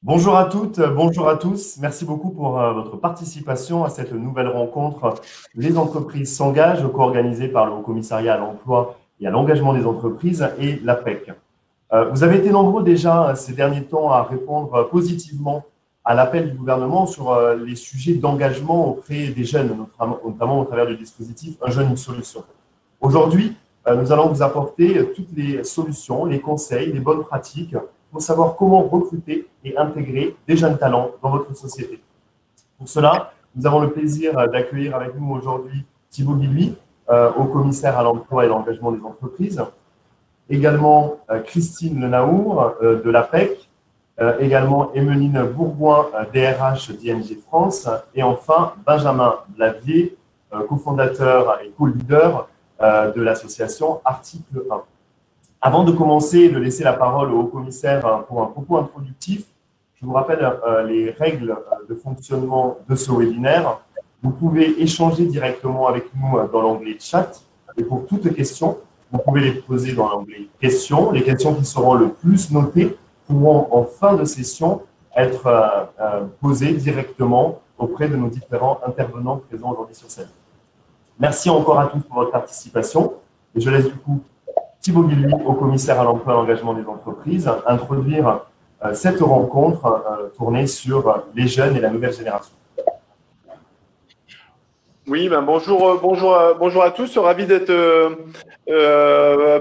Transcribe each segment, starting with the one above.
Bonjour à toutes, bonjour à tous. Merci beaucoup pour votre participation à cette nouvelle rencontre. Les entreprises s'engagent, co-organisée par le Haut Commissariat à l'emploi et à l'engagement des entreprises et l'APEC. Vous avez été nombreux déjà ces derniers temps à répondre positivement à l'appel du gouvernement sur les sujets d'engagement auprès des jeunes, notamment au travers du dispositif Un jeune, une solution. Aujourd'hui, nous allons vous apporter toutes les solutions, les conseils, les bonnes pratiques pour savoir comment recruter et intégrer des jeunes talents dans votre société. Pour cela, nous avons le plaisir d'accueillir avec nous aujourd'hui Thibaut Guilluy, haut commissaire à l'emploi et l'engagement des entreprises, également Christine Lenaour de l'APEC, également Emeline Bourgoin, DRH d'ING France, et enfin Benjamin Blavier, cofondateur et co-leader de l'association Article 1. Avant de commencer et de laisser la parole au haut-commissaire pour un propos introductif, je vous rappelle les règles de fonctionnement de ce webinaire. Vous pouvez échanger directement avec nous dans l'onglet chat et pour toute question, vous pouvez les poser dans l'onglet questions. Les questions qui seront le plus notées pourront en fin de session être posées directement auprès de nos différents intervenants présents aujourd'hui sur scène. Merci encore à tous pour votre participation et je laisse du coup Thibaut Guilluy, haut commissaire à l'emploi et à l'engagement des entreprises, introduire cette rencontre tournée sur les jeunes et la nouvelle génération. Oui, bonjour à tous. Ravi d'être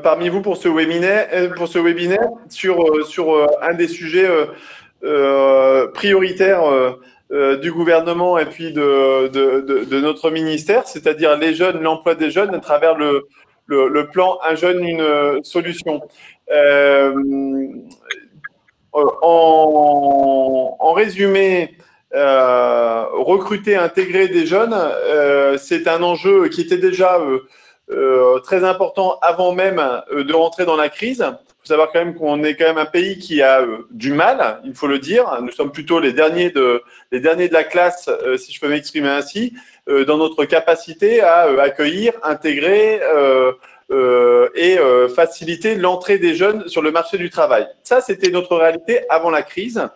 parmi vous pour ce webinaire sur un des sujets prioritaires du gouvernement et puis de notre ministère, c'est-à-dire les jeunes, l'emploi des jeunes à travers le plan Un jeune, une solution. En résumé, recruter, intégrer des jeunes, c'est un enjeu qui était déjà très important avant même de rentrer dans la crise. Il faut savoir quand même qu'on est quand même un pays qui a du mal, il faut le dire. Nous sommes plutôt les derniers de la classe, si je peux m'exprimer ainsi, dans notre capacité à accueillir, intégrer et faciliter l'entrée des jeunes sur le marché du travail. Ça, c'était notre réalité avant la crise.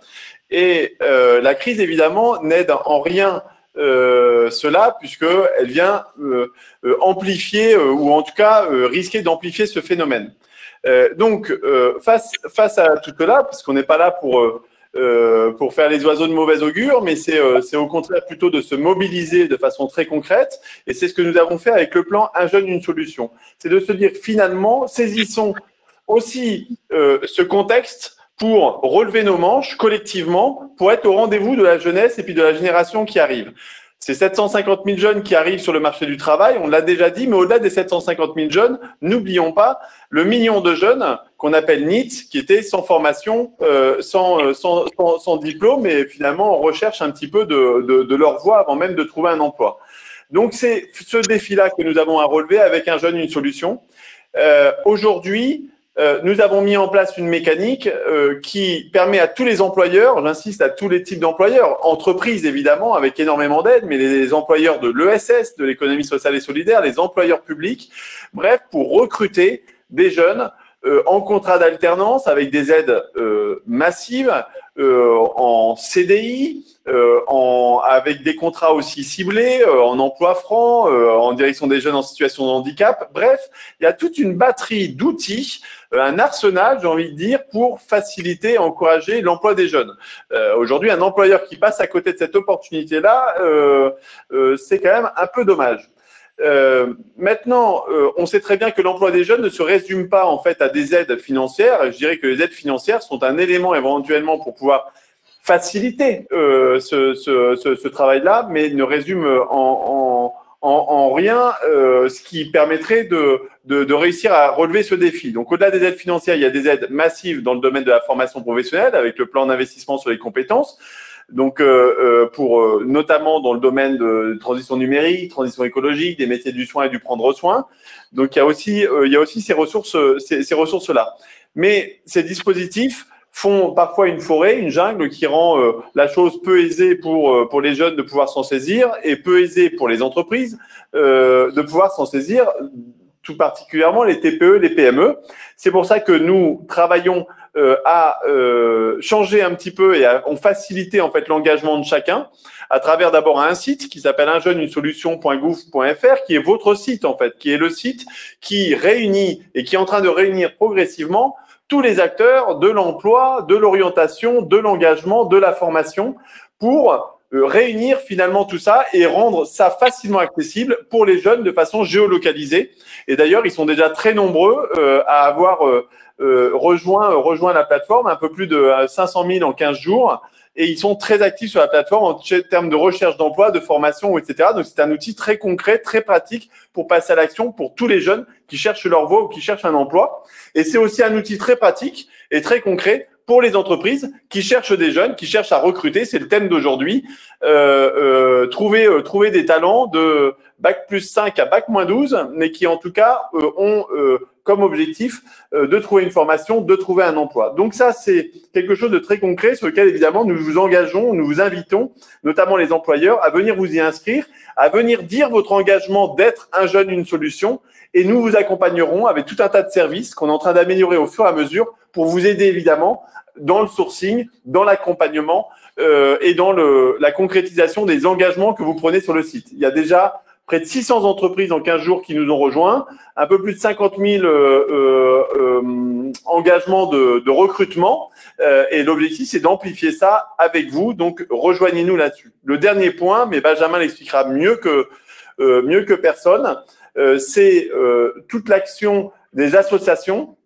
Et la crise, évidemment, n'aide en rien cela, puisqu'elle vient amplifier, ou en tout cas risquer d'amplifier ce phénomène. Donc, face à tout cela, parce qu'on n'est pas là pour faire les oiseaux de mauvais augure, mais c'est au contraire plutôt de se mobiliser de façon très concrète. Et c'est ce que nous avons fait avec le plan Un jeune, une solution. C'est de se dire finalement, saisissons aussi ce contexte pour relever nos manches collectivement, pour être au rendez-vous de la jeunesse et puis de la génération qui arrive. C'est 750 000 jeunes qui arrivent sur le marché du travail, on l'a déjà dit, mais au-delà des 750 000 jeunes, n'oublions pas le million de jeunes qu'on appelle NEET, qui étaient sans formation, sans diplôme, et finalement en recherche un petit peu de leur voie avant même de trouver un emploi. Donc c'est ce défi-là que nous avons à relever avec Un jeune, une solution. Aujourd'hui, nous avons mis en place une mécanique qui permet à tous les employeurs, j'insiste à tous les types d'employeurs, entreprises évidemment avec énormément d'aide, mais les employeurs de l'ESS, de l'économie sociale et solidaire, les employeurs publics, bref, pour recruter des jeunes en contrat d'alternance avec des aides massives, en CDI, avec des contrats aussi ciblés, en emploi franc, en direction des jeunes en situation de handicap. Bref, il y a toute une batterie d'outils, un arsenal, j'ai envie de dire, pour faciliter, encourager l'emploi des jeunes. Aujourd'hui, un employeur qui passe à côté de cette opportunité-là, c'est quand même un peu dommage. Maintenant, on sait très bien que l'emploi des jeunes ne se résume pas en fait à des aides financières. Je dirais que les aides financières sont un élément éventuellement pour pouvoir faciliter ce travail-là, mais ne résume en rien ce qui permettrait de réussir à relever ce défi. Donc, au-delà des aides financières, il y a des aides massives dans le domaine de la formation professionnelle avec le plan d'investissement sur les compétences. Donc, notamment dans le domaine de transition numérique, transition écologique, des métiers du soin et du prendre soin. Donc, il y a aussi ces ressources-là. Mais ces dispositifs font parfois une forêt, une jungle qui rend la chose peu aisée pour les jeunes de pouvoir s'en saisir et peu aisée pour les entreprises de pouvoir s'en saisir, tout particulièrement les TPE, les PME. C'est pour ça que nous travaillons a changé un petit peu et ont facilité en fait l'engagement de chacun à travers d'abord un site qui s'appelle unjeuneunesolution.gouv.fr, qui est votre site en fait, qui est le site qui réunit et qui est en train de réunir progressivement tous les acteurs de l'emploi, de l'orientation, de l'engagement, de la formation pour réunir finalement tout ça et rendre ça facilement accessible pour les jeunes de façon géolocalisée. Et d'ailleurs, ils sont déjà très nombreux à avoir rejoint la plateforme, un peu plus de 500 000 en 15 jours. Et ils sont très actifs sur la plateforme en termes de recherche d'emploi, de formation, etc. Donc, c'est un outil très concret, très pratique pour passer à l'action pour tous les jeunes qui cherchent leur voie ou qui cherchent un emploi. Et c'est aussi un outil très pratique et très concret pour les entreprises qui cherchent des jeunes, qui cherchent à recruter. C'est le thème d'aujourd'hui. Trouver des talents de Bac+5 à Bac-12, mais qui en tout cas ont comme objectif de trouver une formation, de trouver un emploi. Donc ça, c'est quelque chose de très concret sur lequel évidemment nous vous engageons, nous vous invitons, notamment les employeurs, à venir vous y inscrire, à venir dire votre engagement d'être un jeune, une solution, et nous vous accompagnerons avec tout un tas de services qu'on est en train d'améliorer au fur et à mesure pour vous aider évidemment dans le sourcing, dans l'accompagnement et dans la concrétisation des engagements que vous prenez sur le site. Il y a déjà près de 600 entreprises en 15 jours qui nous ont rejoints, un peu plus de 50 000 engagements de recrutement et l'objectif, c'est d'amplifier ça avec vous. Donc, rejoignez-nous là-dessus. Le dernier point, mais Benjamin l'expliquera mieux que personne, c'est toute l'action des associations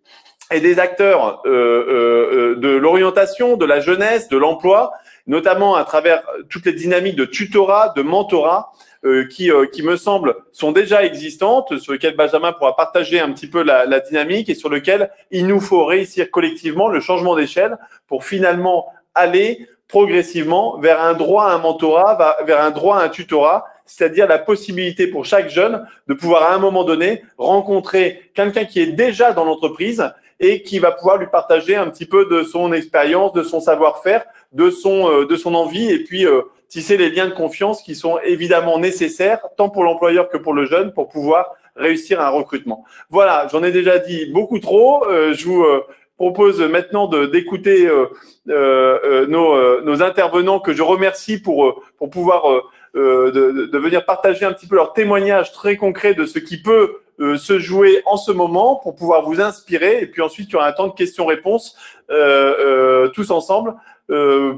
et des acteurs de l'orientation, de la jeunesse, de l'emploi, notamment à travers toutes les dynamiques de tutorat, de mentorat, qui me semble sont déjà existantes, sur lesquelles Benjamin pourra partager un petit peu la dynamique et sur lequel il nous faut réussir collectivement le changement d'échelle pour finalement aller progressivement vers un droit à un mentorat, vers un droit à un tutorat, c'est-à-dire la possibilité pour chaque jeune de pouvoir à un moment donné rencontrer quelqu'un qui est déjà dans l'entreprise et qui va pouvoir lui partager un petit peu de son expérience, de son savoir-faire, de son envie et puis tisser les liens de confiance qui sont évidemment nécessaires tant pour l'employeur que pour le jeune pour pouvoir réussir un recrutement. Voilà, j'en ai déjà dit beaucoup trop. Je vous propose maintenant d'écouter nos intervenants que je remercie pour pouvoir de venir partager un petit peu leur témoignage très concret de ce qui peut se jouer en ce moment pour pouvoir vous inspirer. Et puis ensuite, il y aura un temps de questions-réponses tous ensemble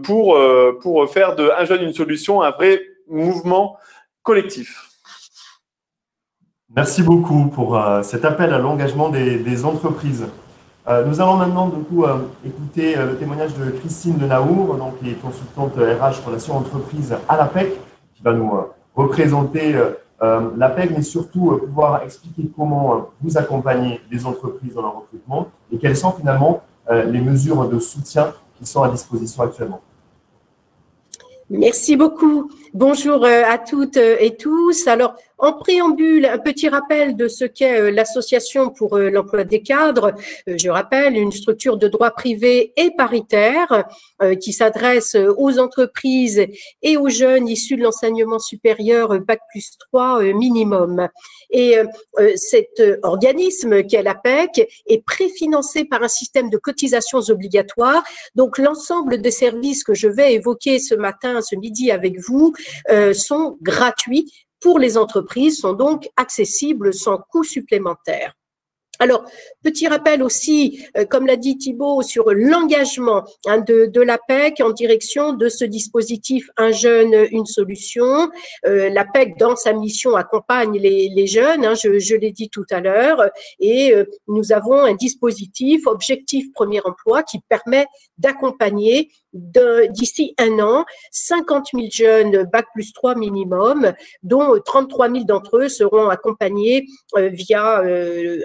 pour faire de Un jeune, une solution un vrai mouvement collectif. Merci beaucoup pour cet appel à l'engagement des entreprises. Nous allons maintenant du coup écouter le témoignage de Christine Denaour, donc, qui est consultante RH Relations Entreprises à l'APEC, qui va nous représenter l'APEC, mais surtout pouvoir expliquer comment vous accompagnez les entreprises dans leur recrutement et quelles sont finalement les mesures de soutien qui sont à disposition actuellement. Merci beaucoup. Bonjour à toutes et tous. Alors, en préambule, un petit rappel de ce qu'est l'Association pour l'emploi des cadres. Je rappelle, une structure de droit privé et paritaire qui s'adresse aux entreprises et aux jeunes issus de l'enseignement supérieur Bac+3 minimum. Et cet organisme qu'est l'APEC est préfinancé par un système de cotisations obligatoires. Donc, l'ensemble des services que je vais évoquer ce matin, ce midi avec vous, sont gratuits pour les entreprises, sont donc accessibles sans coût supplémentaire. Alors, petit rappel aussi, comme l'a dit Thibaut, sur l'engagement de l'APEC en direction de ce dispositif Un jeune, une solution. L'APEC, dans sa mission, accompagne les jeunes, je l'ai dit tout à l'heure, et nous avons un dispositif Objectif Premier Emploi qui permet d'accompagner d'ici un an 50 000 jeunes Bac+3 minimum, dont 33 000 d'entre eux seront accompagnés via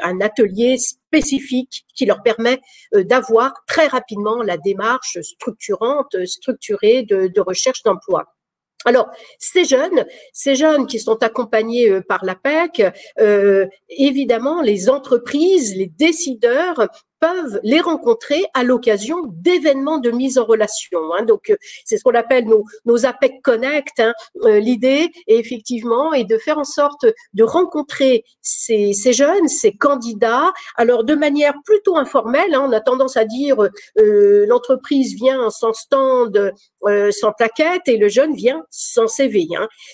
un atelier spécifique qui leur permet d'avoir très rapidement la démarche structurée de recherche d'emploi. Alors, ces jeunes qui sont accompagnés par l'APEC, évidemment, les entreprises, les décideurs peuvent les rencontrer à l'occasion d'événements de mise en relation. Donc, c'est ce qu'on appelle nos APEC Connect. L'idée, effectivement, est de faire en sorte de rencontrer ces jeunes, ces candidats, alors de manière plutôt informelle. On a tendance à dire l'entreprise vient sans stand, sans plaquette, et le jeune vient sans CV.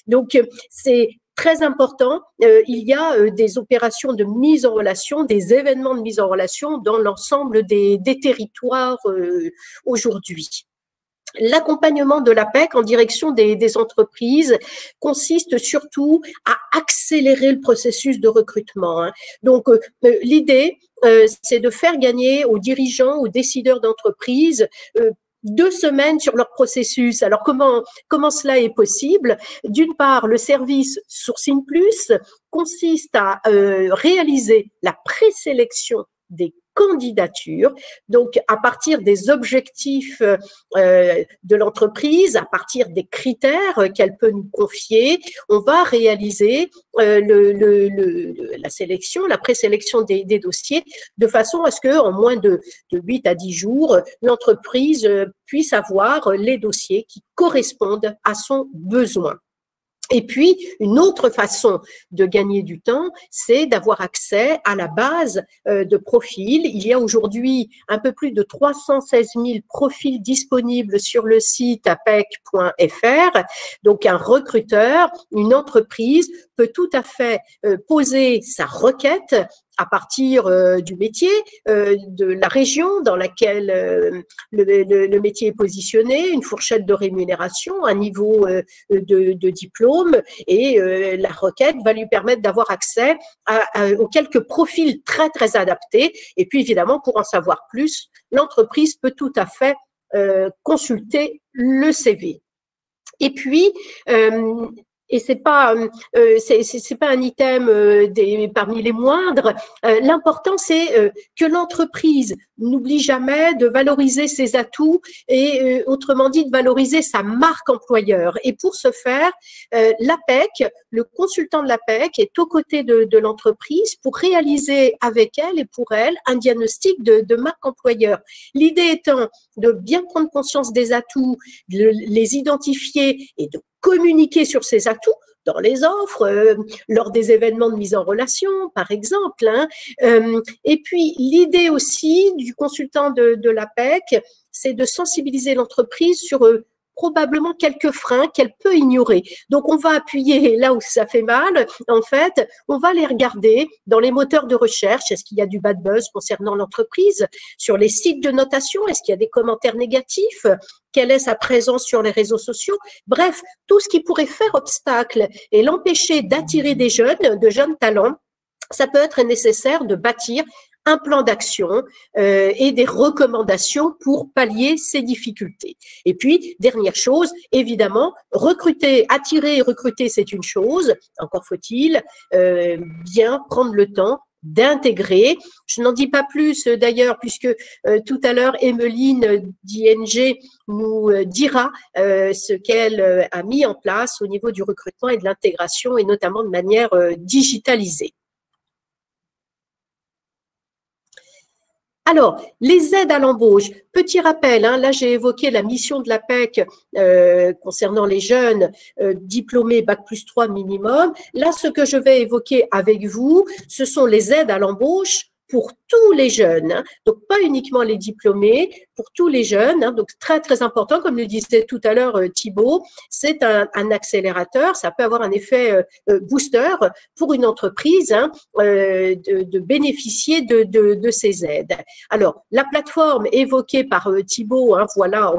Donc, c'est très important, il y a des opérations de mise en relation, des événements de mise en relation dans l'ensemble des territoires aujourd'hui. L'accompagnement de l'APEC en direction des entreprises consiste surtout à accélérer le processus de recrutement. Donc, l'idée, c'est de faire gagner aux dirigeants, aux décideurs d'entreprise 2 semaines sur leur processus. Alors, comment cela est possible? D'une part, le service Sourcing Plus consiste à réaliser la présélection des candidatures, donc à partir des objectifs de l'entreprise, à partir des critères qu'elle peut nous confier, on va réaliser la sélection, la présélection des dossiers, de façon à ce que en moins de 8 à 10 jours, l'entreprise puisse avoir les dossiers qui correspondent à son besoin. Et puis, une autre façon de gagner du temps, c'est d'avoir accès à la base de profils. Il y a aujourd'hui un peu plus de 316 000 profils disponibles sur le site apec.fr. Donc, un recruteur, une entreprise peut tout à fait poser sa requête à partir du métier, de la région dans laquelle le métier est positionné, une fourchette de rémunération, un niveau de diplôme, et la requête va lui permettre d'avoir accès aux quelques profils très, très adaptés. Et puis, évidemment, pour en savoir plus, l'entreprise peut tout à fait consulter le CV. Et puis, et c'est pas un item parmi les moindres. L'important, c'est que l'entreprise n'oublie jamais de valoriser ses atouts et autrement dit de valoriser sa marque employeur. Et pour ce faire, l'APEC, le consultant de l'APEC est aux côtés de l'entreprise pour réaliser avec elle et pour elle un diagnostic de marque employeur. L'idée étant de bien prendre conscience des atouts, de les identifier et de communiquer sur ces atouts dans les offres, lors des événements de mise en relation, par exemple. Et puis, l'idée aussi du consultant de l'APEC, c'est de sensibiliser l'entreprise sur probablement quelques freins qu'elle peut ignorer. Donc, on va appuyer là où ça fait mal. En fait, on va les regarder dans les moteurs de recherche. Est-ce qu'il y a du bad buzz concernant l'entreprise? Sur les sites de notation, est-ce qu'il y a des commentaires négatifs? Quelle est sa présence sur les réseaux sociaux? Bref, tout ce qui pourrait faire obstacle et l'empêcher d'attirer de jeunes talents, ça peut être nécessaire de bâtir un plan d'action et des recommandations pour pallier ces difficultés. Et puis, dernière chose, évidemment, attirer et recruter, c'est une chose, encore faut-il bien prendre le temps d'intégrer. Je n'en dis pas plus d'ailleurs, puisque tout à l'heure, Emeline d'ING nous dira ce qu'elle a mis en place au niveau du recrutement et de l'intégration, et notamment de manière digitalisée. Alors, les aides à l'embauche, petit rappel, là j'ai évoqué la mission de l'APEC concernant les jeunes diplômés Bac+3 minimum. Là, ce que je vais évoquer avec vous, ce sont les aides à l'embauche pour tous les jeunes, donc pas uniquement les diplômés, pour tous les jeunes, donc très très important, comme le disait tout à l'heure Thibaut, c'est un accélérateur, ça peut avoir un effet booster pour une entreprise de bénéficier de ces aides. Alors, la plateforme évoquée par Thibaut, voilà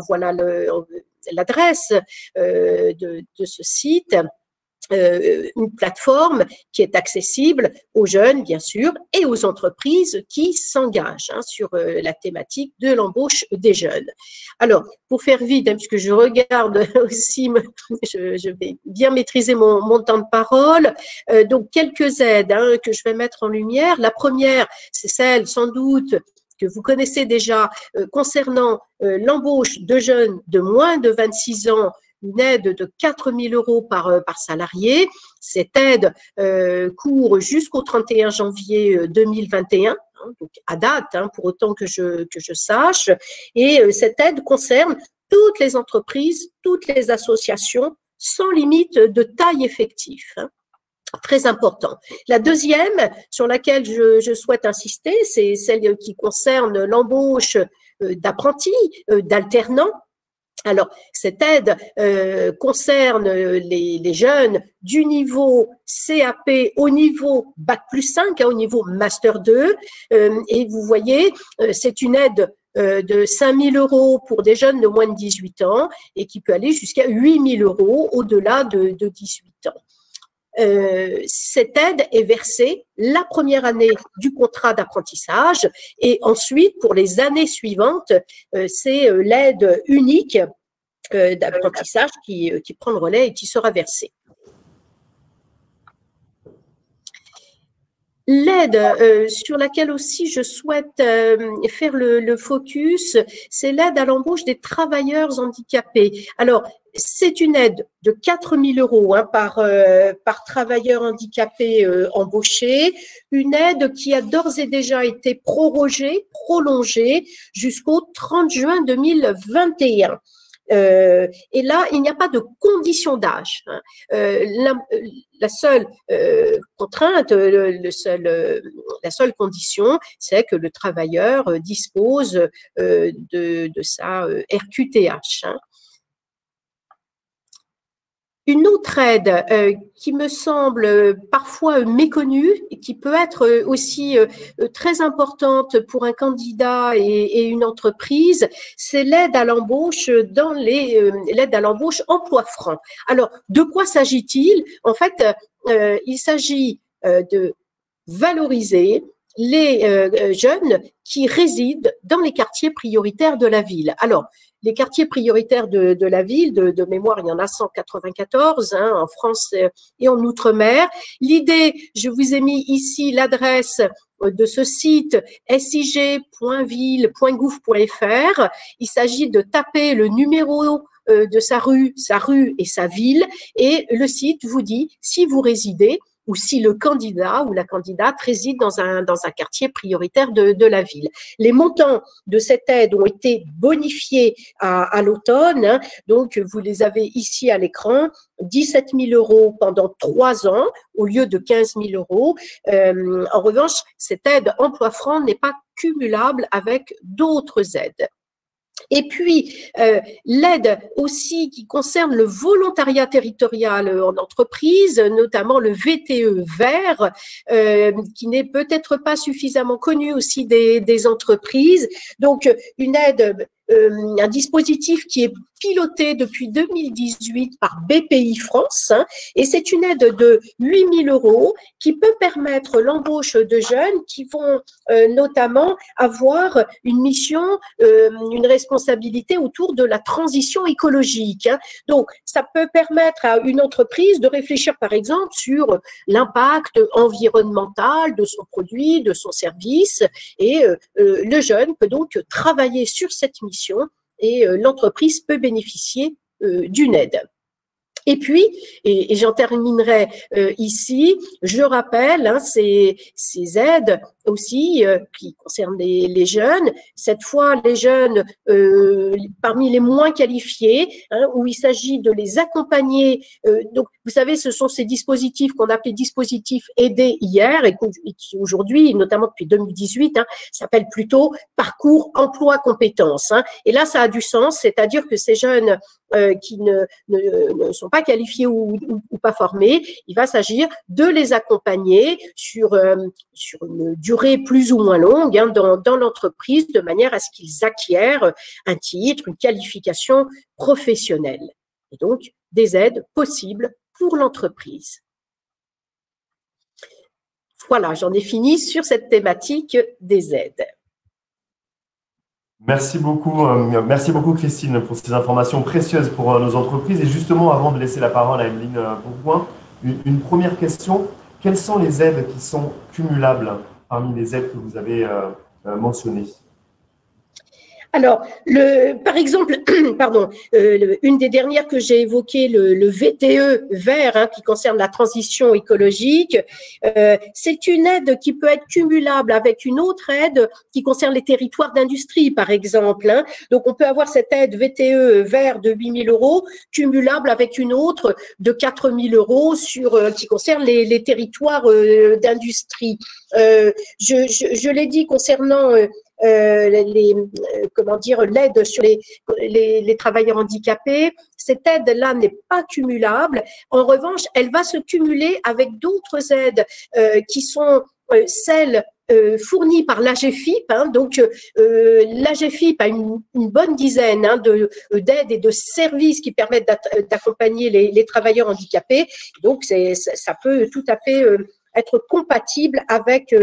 l'adresse de ce site. Une plateforme qui est accessible aux jeunes, bien sûr, et aux entreprises qui s'engagent sur la thématique de l'embauche des jeunes. Alors, pour faire vite, puisque je regarde aussi, je vais bien maîtriser mon temps de parole, donc quelques aides que je vais mettre en lumière. La première, c'est celle, sans doute, que vous connaissez déjà, concernant l'embauche de jeunes de moins de 26 ans, une aide de 4 000 € par salarié. Cette aide court jusqu'au 31 janvier 2021. hein, donc à date, hein, pour autant que je sache. Et cette aide concerne toutes les entreprises, toutes les associations, sans limite de taille effective. Hein. Très important. La deuxième sur laquelle je souhaite insister, c'est celle qui concerne l'embauche d'apprentis, d'alternants. Alors, cette aide concerne les jeunes du niveau CAP au niveau Bac+5, hein, au niveau Master 2. Et vous voyez, c'est une aide de 5 000 € pour des jeunes de moins de 18 ans et qui peut aller jusqu'à 8 000 € au-delà de 18 ans. Cette aide est versée la première année du contrat d'apprentissage et ensuite, pour les années suivantes, c'est l'aide unique d'apprentissage qui prend le relais et qui sera versée. L'aide sur laquelle aussi je souhaite faire le focus, c'est l'aide à l'embauche des travailleurs handicapés. Alors, c'est une aide de 4 000 € hein, par travailleur handicapé embauché, une aide qui a d'ores et déjà été prolongée jusqu'au 30 juin 2021. Et là, il n'y a pas de condition d'âge. Hein. La seule contrainte, la seule condition, c'est que le travailleur dispose de sa RQTH. Hein. Une autre aide qui me semble parfois méconnue et qui peut être aussi très importante pour un candidat et une entreprise, c'est l'aide à l'embauche dans l'aide à l'embauche emploi franc. Alors, de quoi s'agit-il? En fait, il s'agit de valoriser les jeunes qui résident dans les quartiers prioritaires de la ville. Alors, les quartiers prioritaires de la ville, de mémoire, il y en a 194 hein, en France et en Outre-mer. L'idée, je vous ai mis ici l'adresse de ce site sij.ville.gouv.fr. Il s'agit de taper le numéro de sa rue et sa ville et le site vous dit si vous résidez ou si le candidat ou la candidate réside dans un quartier prioritaire de la ville. Les montants de cette aide ont été bonifiés à l'automne, hein, donc vous les avez ici à l'écran, 17 000 € pendant 3 ans au lieu de 15 000 €. En revanche, cette aide emploi franc n'est pas cumulable avec d'autres aides. Et puis, l'aide aussi qui concerne le volontariat territorial en entreprise, notamment le VTE vert, qui n'est peut-être pas suffisamment connu aussi des entreprises. Donc, une aide, un dispositif qui est piloté depuis 2018 par BPI France, hein, et c'est une aide de 8 000 € qui peut permettre l'embauche de jeunes qui vont notamment avoir une mission, une responsabilité autour de la transition écologique. Hein. Donc, ça peut permettre à une entreprise de réfléchir, par exemple, sur l'impact environnemental de son produit, de son service, et le jeune peut donc travailler sur cette mission et l'entreprise peut bénéficier d'une aide. Et puis, et j'en terminerai ici, je rappelle hein, ces aides aussi qui concernent les jeunes, cette fois les jeunes parmi les moins qualifiés, hein, où il s'agit de les accompagner. Donc, vous savez, ce sont ces dispositifs qu'on appelait dispositifs aidés hier et qui aujourd'hui, notamment depuis 2018, hein, s'appellent plutôt parcours emploi compétences. Hein. Et là, ça a du sens, c'est-à-dire que ces jeunes qui ne sont pas qualifiés ou pas formés, il va s'agir de les accompagner sur une durée plus ou moins longue hein, dans l'entreprise, de manière à ce qu'ils acquièrent un titre, une qualification professionnelle. Et donc, des aides possibles pour l'entreprise. Voilà, j'en ai fini sur cette thématique des aides. Merci beaucoup Christine pour ces informations précieuses pour nos entreprises. Et justement, avant de laisser la parole à Evelyne Bourgoin, une première question. Quelles sont les aides qui sont cumulables parmi les aides que vous avez mentionnées? Alors, par exemple, pardon, une des dernières que j'ai évoquées, le VTE vert, hein, qui concerne la transition écologique, c'est une aide qui peut être cumulable avec une autre aide qui concerne les territoires d'industrie, par exemple. Hein. Donc, on peut avoir cette aide VTE vert de 8 000 euros cumulable avec une autre de 4 000 euros qui concerne les territoires d'industrie. Je l'ai dit concernant comment dire, l'aide sur les travailleurs handicapés. Cette aide-là n'est pas cumulable. En revanche, elle va se cumuler avec d'autres aides qui sont celles fournies par l'AGEFIP. Hein, donc, l'AGEFIP a une bonne dizaine d'aides et de services qui permettent d'accompagner les travailleurs handicapés. Donc, ça peut tout à fait être compatible avec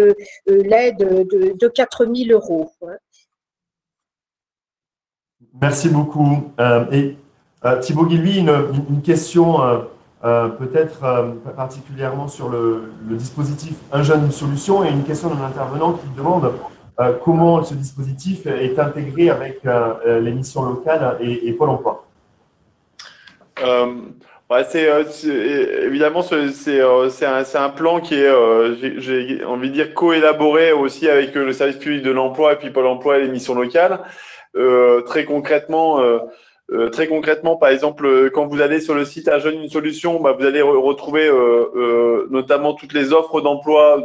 l'aide de 4 000 euros. Merci beaucoup. Thibaut Guilluy, une question peut-être particulièrement sur le dispositif Un jeune, une solution, et une question d'un intervenant qui demande comment ce dispositif est intégré avec les missions locales et Pôle emploi. Évidemment, c'est un plan qui est, j'ai envie de dire, co-élaboré aussi avec le service public de l'emploi et puis Pôle emploi et les missions locales. Très concrètement, par exemple, quand vous allez sur le site Un jeune, une solution, vous allez retrouver notamment toutes les offres d'emploi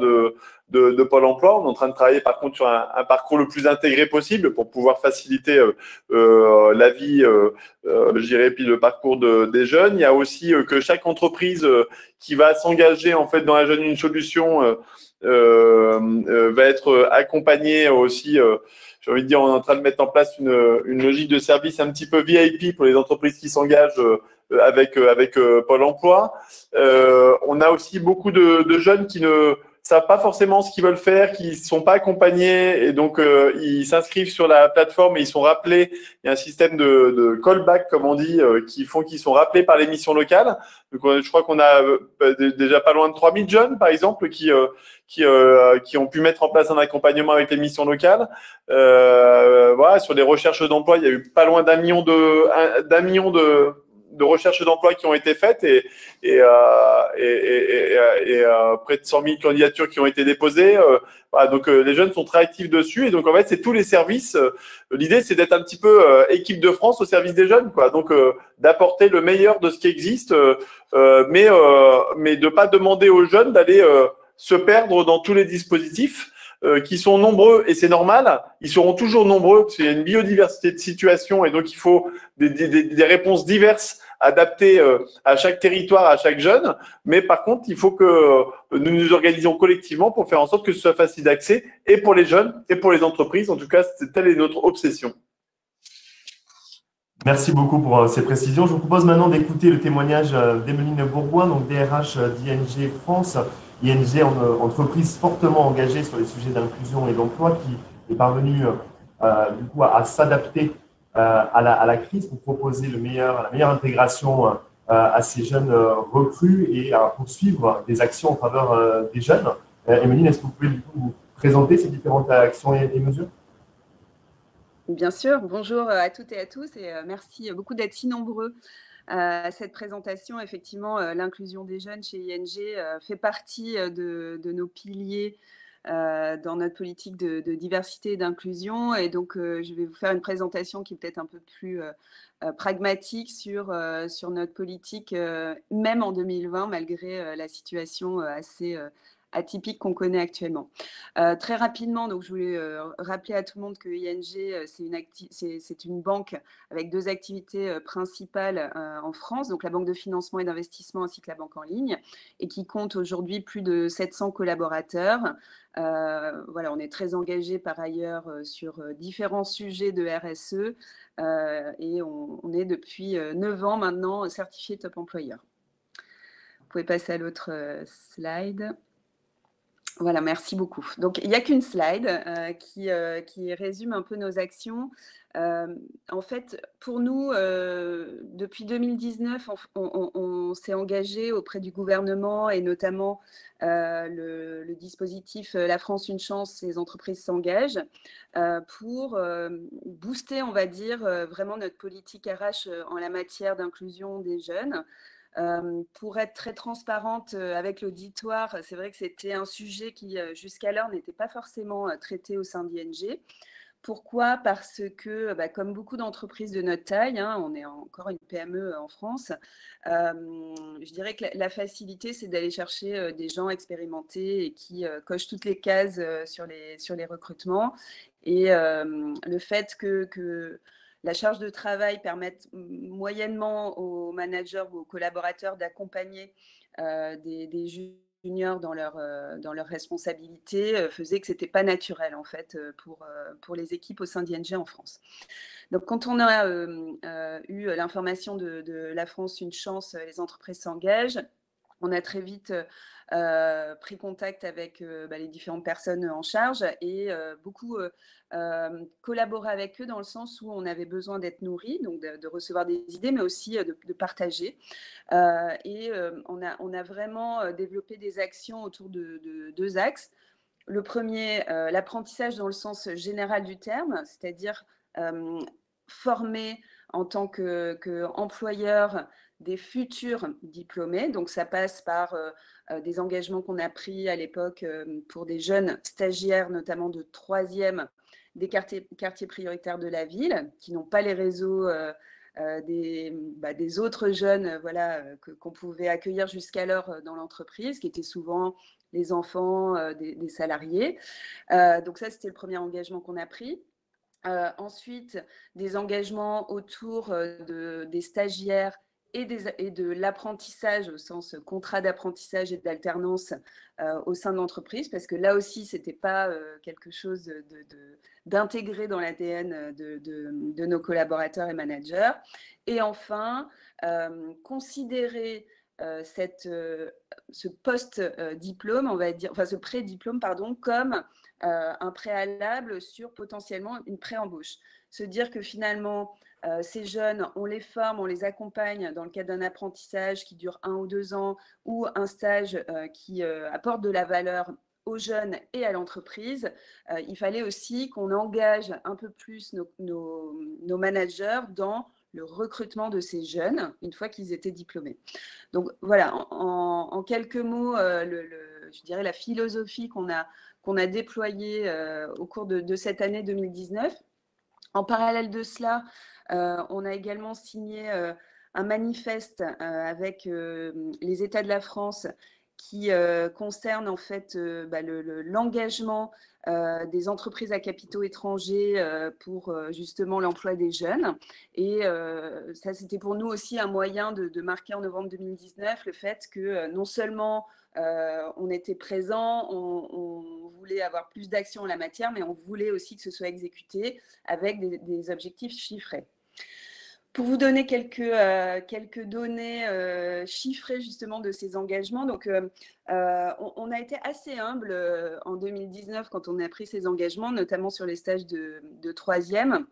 de Pôle emploi. On est en train de travailler par contre sur un parcours le plus intégré possible pour pouvoir faciliter la vie, je dirais, puis le parcours des jeunes. Il y a aussi que chaque entreprise qui va s'engager en fait dans Un jeune, une solution va être accompagnée aussi. J'ai envie de dire, on est en train de mettre en place une logique de service un petit peu VIP pour les entreprises qui s'engagent avec Pôle emploi. On a aussi beaucoup de jeunes qui ne savent pas forcément ce qu'ils veulent faire, qui ne sont pas accompagnés, et donc ils s'inscrivent sur la plateforme et ils sont rappelés. Il y a un système de callback, comme on dit, qui font qu'ils sont rappelés par les missions locales. Donc, je crois qu'on a déjà pas loin de 3 000 jeunes, par exemple, qui ont pu mettre en place un accompagnement avec les missions locales. Voilà, sur les recherches d'emploi, il y a eu pas loin d'un million de recherches d'emploi qui ont été faites et près de 100 000 candidatures qui ont été déposées. Voilà, donc les jeunes sont très actifs dessus, et donc en fait c'est tous les services. L'idée c'est d'être un petit peu équipe de France au service des jeunes, quoi. Donc d'apporter le meilleur de ce qui existe, mais de pas demander aux jeunes d'aller se perdre dans tous les dispositifs qui sont nombreux, et c'est normal, ils seront toujours nombreux parce qu'il y a une biodiversité de situations, et donc il faut des réponses diverses adaptées à chaque territoire, à chaque jeune. Mais par contre, il faut que nous nous organisions collectivement pour faire en sorte que ce soit facile d'accès, et pour les jeunes et pour les entreprises. En tout cas, telle est notre obsession. Merci beaucoup pour ces précisions. Je vous propose maintenant d'écouter le témoignage d'Emeline Bourgoin, donc DRH d'ING France. ING, entreprise fortement engagée sur les sujets d'inclusion et d'emploi, qui est parvenue du coup à s'adapter à la crise pour proposer la meilleure intégration à ces jeunes recrues et à poursuivre des actions en faveur des jeunes. Emeline, est-ce que vous pouvez du coup vous présenter ces différentes actions et mesures? Bien sûr, bonjour à toutes et à tous, et merci beaucoup d'être si nombreux à cette présentation. Effectivement, l'inclusion des jeunes chez ING fait partie de nos piliers dans notre politique de diversité et d'inclusion. Et donc, je vais vous faire une présentation qui est peut-être un peu plus pragmatique sur notre politique, même en 2020, malgré la situation assez atypique qu'on connaît actuellement. Très rapidement, donc je voulais rappeler à tout le monde que ING, c'est une banque avec 2 activités principales en France, donc la banque de financement et d'investissement ainsi que la banque en ligne, et qui compte aujourd'hui plus de 700 collaborateurs. Voilà, on est très engagé par ailleurs sur différents sujets de RSE, et on est depuis 9 ans maintenant certifié top employeur. Vous pouvez passer à l'autre slide. Voilà, merci beaucoup. Donc, il n'y a qu'une slide qui résume un peu nos actions. En fait, pour nous, depuis 2019, on s'est engagé auprès du gouvernement et notamment le dispositif La France une chance, les entreprises s'engagent pour booster, on va dire, vraiment notre politique RH en la matière d'inclusion des jeunes. Pour être très transparente avec l'auditoire, c'est vrai que c'était un sujet qui, jusqu'alors, n'était pas forcément traité au sein d'ING. Pourquoi? Parce que, comme beaucoup d'entreprises de notre taille, hein, on est encore une PME en France, je dirais que la facilité, c'est d'aller chercher des gens expérimentés et qui cochent toutes les cases sur les recrutements. Et le fait que la charge de travail permette moyennement aux managers ou aux collaborateurs d'accompagner des juniors dans leurs responsabilités faisait que ce n'était pas naturel en fait pour les équipes au sein d'ING en France. Donc quand on a eu l'information de La France une chance, les entreprises s'engagent, on a très vite pris contact avec les différentes personnes en charge et beaucoup collaboré avec eux dans le sens où on avait besoin d'être nourris, donc de recevoir des idées, mais aussi de partager. On a vraiment développé des actions autour de deux axes. Le premier, l'apprentissage dans le sens général du terme, c'est-à-dire former en tant qu'employeur des futurs diplômés. Donc, ça passe par des engagements qu'on a pris à l'époque pour des jeunes stagiaires, notamment de 3e, des quartiers prioritaires de la ville, qui n'ont pas les réseaux des autres jeunes qu'on pouvait accueillir jusqu'alors dans l'entreprise, qui étaient souvent les enfants des salariés. Donc ça, c'était le premier engagement qu'on a pris. Ensuite, des engagements autour des stagiaires et de l'apprentissage au sens contrat d'apprentissage et d'alternance au sein de l'entreprise, parce que là aussi, ce n'était pas quelque chose d'intégré dans l'ADN de nos collaborateurs et managers. Et enfin, considérer ce post-diplôme, on va dire, enfin ce pré-diplôme, pardon, comme un préalable sur potentiellement une pré-embauche. Se dire que finalement, ces jeunes, on les forme, on les accompagne dans le cadre d'un apprentissage qui dure 1 ou 2 ans ou un stage qui apporte de la valeur aux jeunes et à l'entreprise. Il fallait aussi qu'on engage un peu plus nos managers dans le recrutement de ces jeunes une fois qu'ils étaient diplômés. Donc voilà, en quelques mots, je dirais la philosophie qu'on a déployée au cours de cette année 2019. En parallèle de cela, on a également signé un manifeste avec les États de la France qui concerne en fait l'engagement des entreprises à capitaux étrangers pour justement l'emploi des jeunes. Et ça, c'était pour nous aussi un moyen de marquer en novembre 2019 le fait que non seulement on était présent, on voulait avoir plus d'action en la matière, mais on voulait aussi que ce soit exécuté avec des objectifs chiffrés. Pour vous donner quelques données chiffrées justement de ces engagements, donc on a été assez humble en 2019 quand on a pris ces engagements, notamment sur les stages de 3e.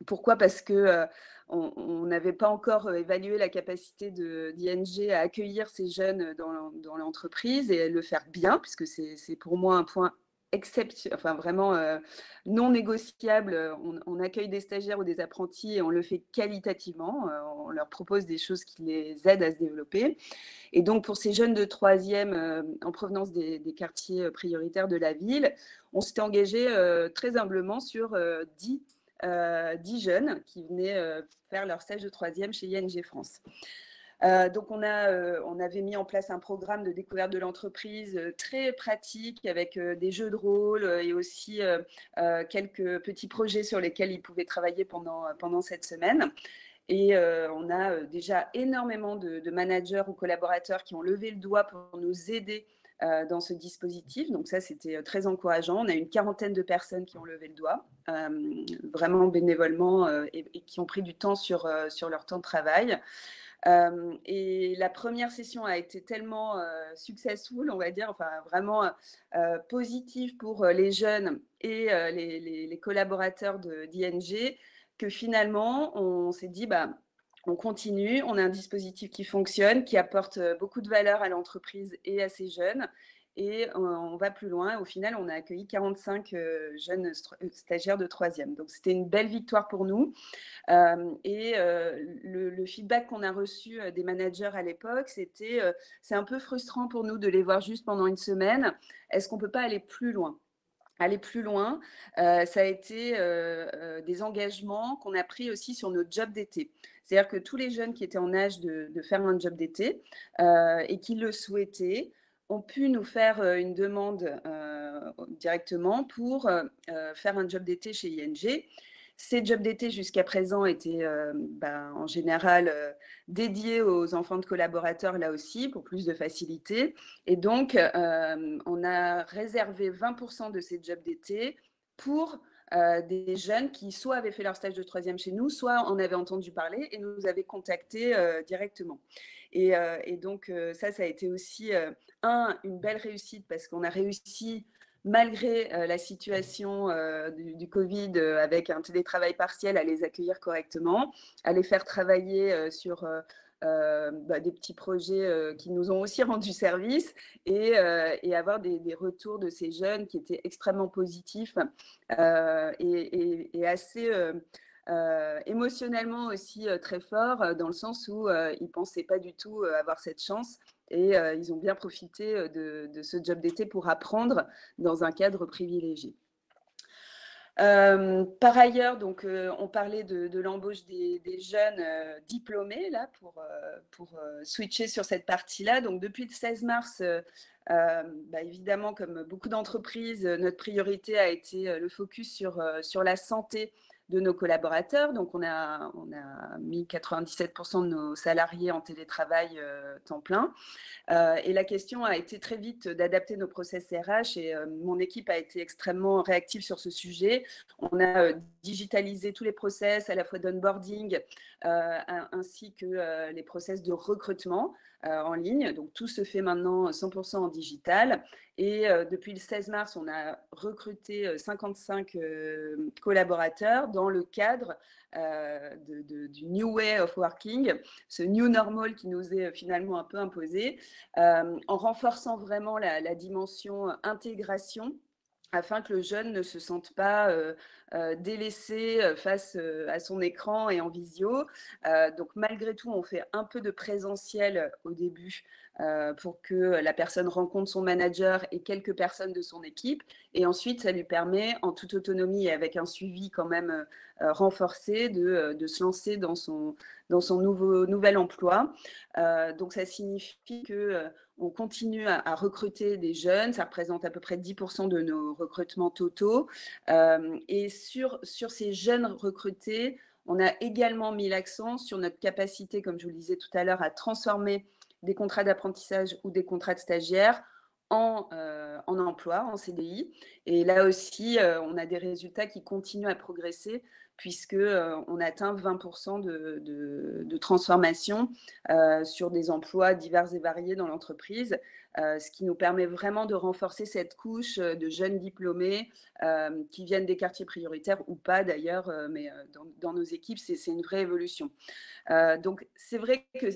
Pourquoi? Parce que on n'avait pas encore évalué la capacité d'ING à accueillir ces jeunes dans l'entreprise et le faire bien, puisque c'est pour moi un point vraiment non négociable. On accueille des stagiaires ou des apprentis et on le fait qualitativement. On leur propose des choses qui les aident à se développer. Et donc, pour ces jeunes de 3e en provenance des quartiers prioritaires de la ville, on s'était engagé très humblement sur 10 jeunes qui venaient faire leur stage de 3e chez ING France. Donc, on avait mis en place un programme de découverte de l'entreprise très pratique avec des jeux de rôle et aussi quelques petits projets sur lesquels ils pouvaient travailler pendant cette semaine. Et on a déjà énormément de managers ou collaborateurs qui ont levé le doigt pour nous aider dans ce dispositif. Donc ça, c'était très encourageant. On a une 40aine de personnes qui ont levé le doigt, vraiment bénévolement, et qui ont pris du temps sur leur temps de travail. Et la première session a été tellement successful, on va dire, enfin vraiment positive pour les jeunes et les collaborateurs d'ING, que finalement, on s'est dit, on continue, on a un dispositif qui fonctionne, qui apporte beaucoup de valeur à l'entreprise et à ces jeunes. Et on va plus loin. Au final, on a accueilli 45 jeunes stagiaires de 3e. Donc, c'était une belle victoire pour nous. Le feedback qu'on a reçu des managers à l'époque, c'était c'est un peu frustrant pour nous de les voir juste pendant une semaine. Est-ce qu'on ne peut pas aller plus loin ? Aller plus loin, ça a été des engagements qu'on a pris aussi sur notre job d'été. C'est-à-dire que tous les jeunes qui étaient en âge de faire un job d'été et qui le souhaitaient ont pu nous faire une demande directement pour faire un job d'été chez ING. Ces jobs d'été jusqu'à présent étaient en général dédiés aux enfants de collaborateurs là aussi pour plus de facilité. Et donc, on a réservé 20% de ces jobs d'été pour des jeunes qui soit avaient fait leur stage de 3e chez nous, soit en avaient entendu parler et nous avaient contactés directement. Et donc, ça a été aussi une belle réussite parce qu'on a réussi, malgré la situation du Covid avec un télétravail partiel, à les accueillir correctement, à les faire travailler sur des petits projets qui nous ont aussi rendu service et avoir des retours de ces jeunes qui étaient extrêmement positifs et assez émotionnellement aussi très forts, dans le sens où ils ne pensaient pas du tout avoir cette chance. Et ils ont bien profité de ce job d'été pour apprendre dans un cadre privilégié. Par ailleurs, donc, on parlait de l'embauche des jeunes diplômés, là, pour switcher sur cette partie-là. Donc, depuis le 16 mars, évidemment, comme beaucoup d'entreprises, notre priorité a été le focus sur la santé de nos collaborateurs. Donc, on a mis 97% de nos salariés en télétravail temps plein. Et la question a été très vite d'adapter nos process RH et mon équipe a été extrêmement réactive sur ce sujet. On a digitalisé tous les process, à la fois d'onboarding ainsi que les process de recrutement en ligne. Donc, tout se fait maintenant 100% en digital. Et depuis le 16 mars, on a recruté 55 collaborateurs dans le cadre du New Way of Working, ce New Normal qui nous est finalement un peu imposé, en renforçant vraiment la dimension intégration, afin que le jeune ne se sente pas délaissé face à son écran et en visio. Donc, malgré tout, on fait un peu de présentiel au début pour que la personne rencontre son manager et quelques personnes de son équipe. Et ensuite, ça lui permet, en toute autonomie et avec un suivi quand même renforcé, de se lancer dans son nouvel emploi. Donc, ça signifie que on continue à recruter des jeunes, ça représente à peu près 10% de nos recrutements totaux. Et sur ces jeunes recrutés, on a également mis l'accent sur notre capacité, comme je vous le disais tout à l'heure, à transformer des contrats d'apprentissage ou des contrats de stagiaires en emploi, en CDI. Et là aussi, on a des résultats qui continuent à progresser puisqu'on atteint 20% de transformation sur des emplois divers et variés dans l'entreprise, ce qui nous permet vraiment de renforcer cette couche de jeunes diplômés qui viennent des quartiers prioritaires ou pas d'ailleurs, mais dans nos équipes, c'est une vraie évolution. Donc, c'est vrai que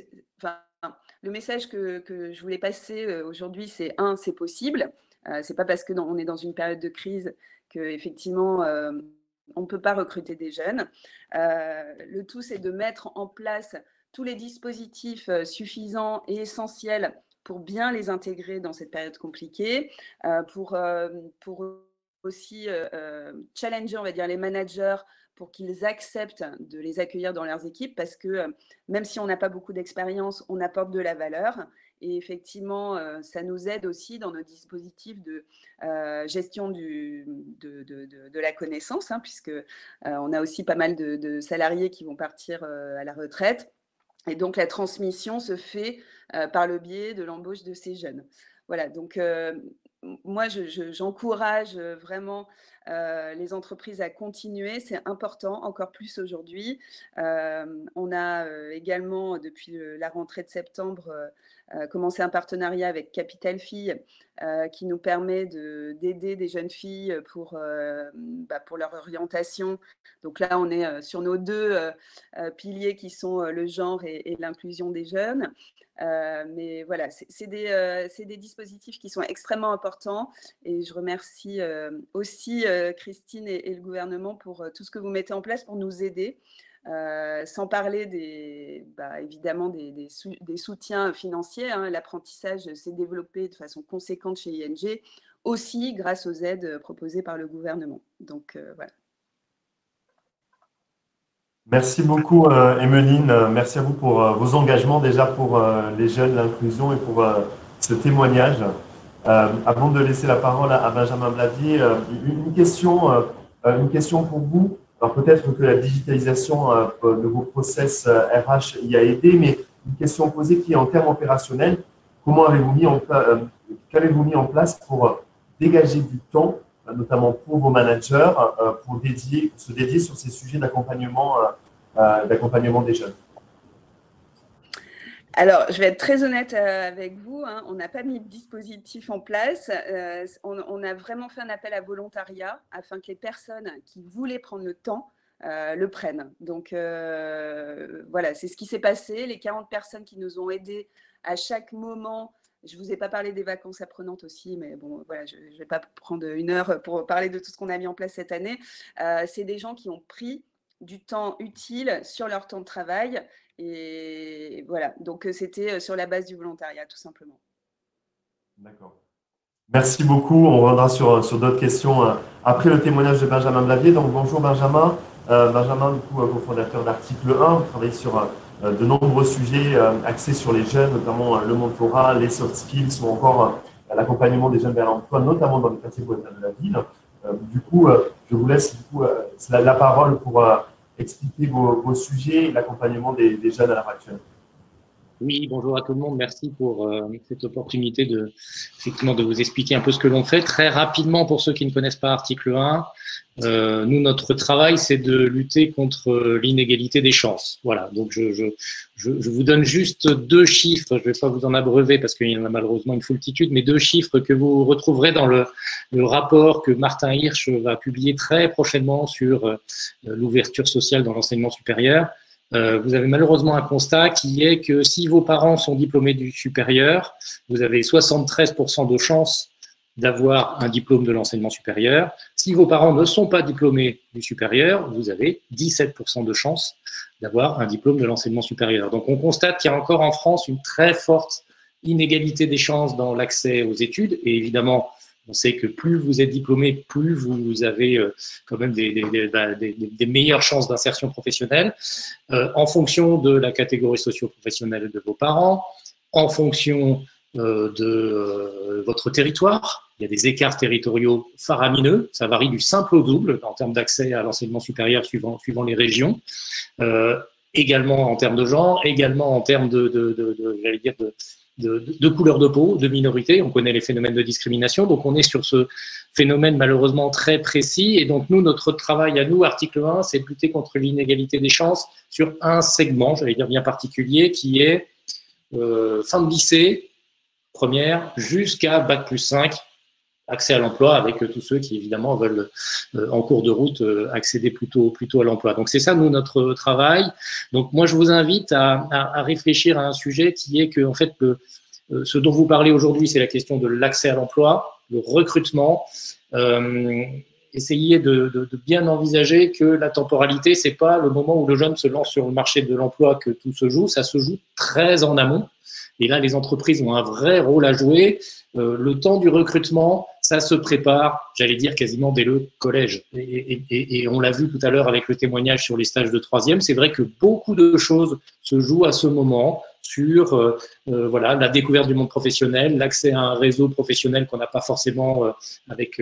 le message que je voulais passer aujourd'hui, c'est c'est possible. C'est pas parce qu'on est dans une période de crise qu'effectivement, on ne peut pas recruter des jeunes. Le tout, c'est de mettre en place tous les dispositifs suffisants et essentiels pour bien les intégrer dans cette période compliquée, pour aussi challenger, on va dire, les managers pour qu'ils acceptent de les accueillir dans leurs équipes, parce que même si on n'a pas beaucoup d'expérience, on apporte de la valeur. Et effectivement, ça nous aide aussi dans nos dispositifs de gestion de la connaissance, puisque on a aussi pas mal de salariés qui vont partir à la retraite. Et donc, la transmission se fait par le biais de l'embauche de ces jeunes. Voilà, donc moi, j'encourage vraiment les entreprises à continuer. C'est important, encore plus aujourd'hui. On a également, depuis la rentrée de septembre, commencé un partenariat avec Capital Filles qui nous permet d'aider des jeunes filles pour leur orientation. Donc là, on est sur nos deux piliers qui sont le genre et l'inclusion des jeunes. Mais voilà, c'est des dispositifs qui sont extrêmement importants et je remercie aussi Christine et le gouvernement pour tout ce que vous mettez en place pour nous aider. Sans parler évidemment des soutiens financiers. Hein. L'apprentissage s'est développé de façon conséquente chez ING, aussi grâce aux aides proposées par le gouvernement. Donc voilà. Merci beaucoup, Emeline. Merci à vous pour vos engagements déjà pour les jeunes, l'inclusion et pour ce témoignage. Avant de laisser la parole à Benjamin Blavier, une question pour vous. Alors peut-être que la digitalisation de vos process RH y a aidé, mais une question posée qui est en termes opérationnels. Comment qu'avez-vous mis en place pour dégager du temps, notamment pour vos managers, pour se dédier sur ces sujets d'accompagnement des jeunes? Alors, je vais être très honnête avec vous, hein, on n'a pas mis de dispositif en place. On a vraiment fait un appel à volontariat afin que les personnes qui voulaient prendre le temps le prennent. Donc, voilà, c'est ce qui s'est passé. Les 40 personnes qui nous ont aidés à chaque moment. Je ne vous ai pas parlé des vacances apprenantes aussi, mais bon, voilà, je ne vais pas prendre une heure pour parler de tout ce qu'on a mis en place cette année. C'est des gens qui ont pris du temps utile sur leur temps de travail. Et voilà, donc c'était sur la base du volontariat, tout simplement. D'accord. Merci beaucoup. On reviendra sur d'autres questions après le témoignage de Benjamin Blavier. Donc, bonjour Benjamin. Benjamin, du coup, cofondateur d'Article 1, vous travaillez sur de nombreux sujets axés sur les jeunes, notamment le mentorat, les soft skills ou encore l'accompagnement des jeunes vers l'emploi, notamment dans les quartiers bohèmes de la ville. Du coup, je vous laisse la parole pour expliquer vos sujets et l'accompagnement des jeunes à l'heure actuelle. Oui, bonjour à tout le monde. Merci pour cette opportunité effectivement de vous expliquer un peu ce que l'on fait. Très rapidement, pour ceux qui ne connaissent pas Article 1, nous, notre travail, c'est de lutter contre l'inégalité des chances. Voilà, donc je vous donne juste deux chiffres. Je ne vais pas vous en abreuver parce qu'il y en a malheureusement une foultitude, mais deux chiffres que vous retrouverez dans le rapport que Martin Hirsch va publier très prochainement sur l'ouverture sociale dans l'enseignement supérieur. Vous avez malheureusement un constat qui est que si vos parents sont diplômés du supérieur, vous avez 73% de chances d'avoir un diplôme de l'enseignement supérieur. Si vos parents ne sont pas diplômés du supérieur, vous avez 17% de chances d'avoir un diplôme de l'enseignement supérieur. Donc on constate qu'il y a encore en France une très forte inégalité des chances dans l'accès aux études. Et évidemment, on sait que plus vous êtes diplômé, plus vous avez quand même des meilleures chances d'insertion professionnelle en fonction de la catégorie socio-professionnelle de vos parents, en fonction de votre territoire. Il y a des écarts territoriaux faramineux, ça varie du simple au double en termes d'accès à l'enseignement supérieur suivant les régions, également en termes de genre, également en termes de couleur de peau, de minorité. On connaît les phénomènes de discrimination, donc on est sur ce phénomène malheureusement très précis. Et donc nous, notre travail à nous, Article 1, c'est de lutter contre l'inégalité des chances sur un segment, j'allais dire bien particulier, qui est fin de lycée, première, jusqu'à Bac+5, accès à l'emploi avec tous ceux qui évidemment veulent en cours de route accéder plutôt à l'emploi. Donc c'est ça, nous, notre travail. Donc moi, je vous invite à réfléchir à un sujet qui est que, en fait, ce dont vous parlez aujourd'hui, c'est la question de l'accès à l'emploi, le recrutement. Essayez de bien envisager que la temporalité, c'est pas le moment où le jeune se lance sur le marché de l'emploi que tout se joue, ça se joue très en amont. Et là, les entreprises ont un vrai rôle à jouer. Le temps du recrutement, ça se prépare, j'allais dire quasiment dès le collège. Et on l'a vu tout à l'heure avec le témoignage sur les stages de troisième. C'est vrai que beaucoup de choses se jouent à ce moment sur voilà, la découverte du monde professionnel, l'accès à un réseau professionnel qu'on n'a pas forcément avec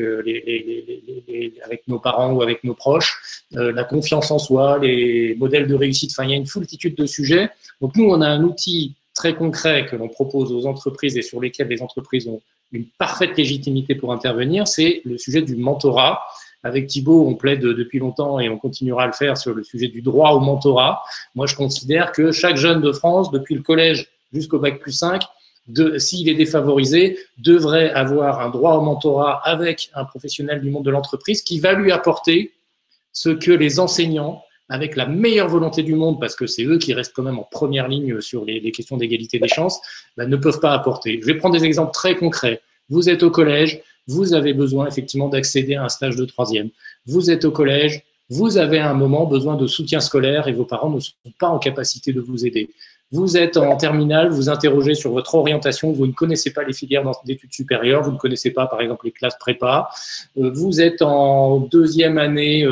nos parents ou avec nos proches, la confiance en soi, les modèles de réussite. Enfin, il y a une foultitude de sujets. Donc nous, on a un outil très concret que l'on propose aux entreprises et sur lesquels les entreprises ont une parfaite légitimité pour intervenir, c'est le sujet du mentorat. avec Thibaut, on plaide depuis longtemps et on continuera à le faire sur le sujet du droit au mentorat. Moi, je considère que chaque jeune de France, depuis le collège jusqu'au bac+5, s'il est défavorisé, devrait avoir un droit au mentorat avec un professionnel du monde de l'entreprise qui va lui apporter ce que les enseignants, avec la meilleure volonté du monde, parce que c'est eux qui restent quand même en première ligne sur les questions d'égalité des chances, ne peuvent pas apporter. Je vais prendre des exemples très concrets. Vous êtes au collège, vous avez besoin effectivement d'accéder à un stage de 3e. Vous êtes au collège, vous avez à un moment besoin de soutien scolaire et vos parents ne sont pas en capacité de vous aider. Vous êtes en terminale, vous interrogez sur votre orientation, vous ne connaissez pas les filières d'études supérieures, vous ne connaissez pas par exemple les classes prépa, vous êtes en 2e année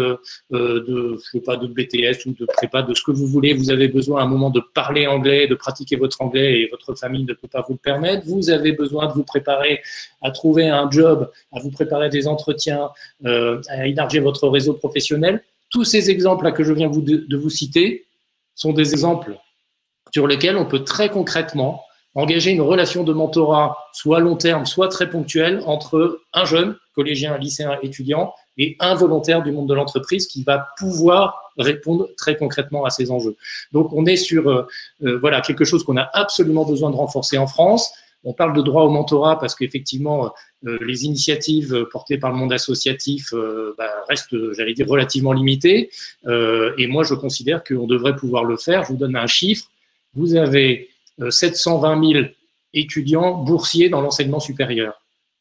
de BTS ou de prépa, de ce que vous voulez, vous avez besoin à un moment de parler anglais, de pratiquer votre anglais et votre famille ne peut pas vous le permettre, vous avez besoin de vous préparer à trouver un job, à vous préparer des entretiens, à élargir votre réseau professionnel. Tous ces exemples-là que je viens de vous citer sont des exemples sur lesquels on peut très concrètement engager une relation de mentorat, soit à long terme, soit très ponctuelle, entre un jeune, collégien, lycéen, étudiant, et un volontaire du monde de l'entreprise qui va pouvoir répondre très concrètement à ces enjeux. Donc, on est sur voilà, quelque chose qu'on a absolument besoin de renforcer en France. On parle de droit au mentorat parce qu'effectivement, les initiatives portées par le monde associatif restent, j'allais dire, relativement limitées. Et moi, je considère qu'on devrait pouvoir le faire. Je vous donne un chiffre. Vous avez 720 000 étudiants boursiers dans l'enseignement supérieur.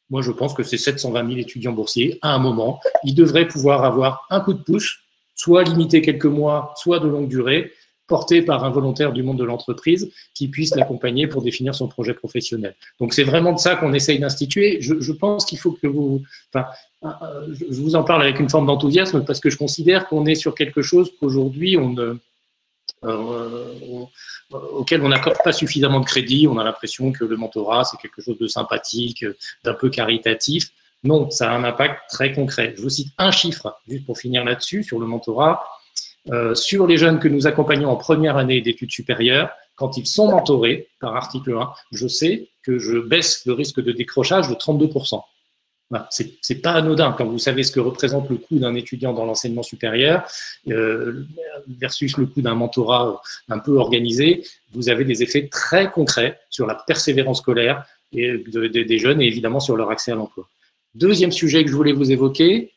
Moi, je pense que ces 720 000 étudiants boursiers, à un moment, ils devraient pouvoir avoir un coup de pouce, soit limité quelques mois, soit de longue durée, porté par un volontaire du monde de l'entreprise qui puisse l'accompagner pour définir son projet professionnel. Donc, c'est vraiment de ça qu'on essaye d'instituer. Je pense qu'il faut que vous… Enfin, je vous en parle avec une forme d'enthousiasme parce que je considère qu'on est sur quelque chose qu'aujourd'hui, auquel on n'accorde pas suffisamment de crédit. On a l'impression que le mentorat, c'est quelque chose de sympathique, d'un peu caritatif. Non, ça a un impact très concret. Je vous cite un chiffre, juste pour finir là-dessus, sur le mentorat. Sur les jeunes que nous accompagnons en première année d'études supérieures, quand ils sont mentorés par article 1, je sais que je baisse le risque de décrochage de 32%. Voilà, c'est pas anodin quand vous savez ce que représente le coût d'un étudiant dans l'enseignement supérieur versus le coût d'un mentorat un peu organisé. Vous avez des effets très concrets sur la persévérance scolaire des jeunes et évidemment sur leur accès à l'emploi. Deuxième sujet que je voulais vous évoquer,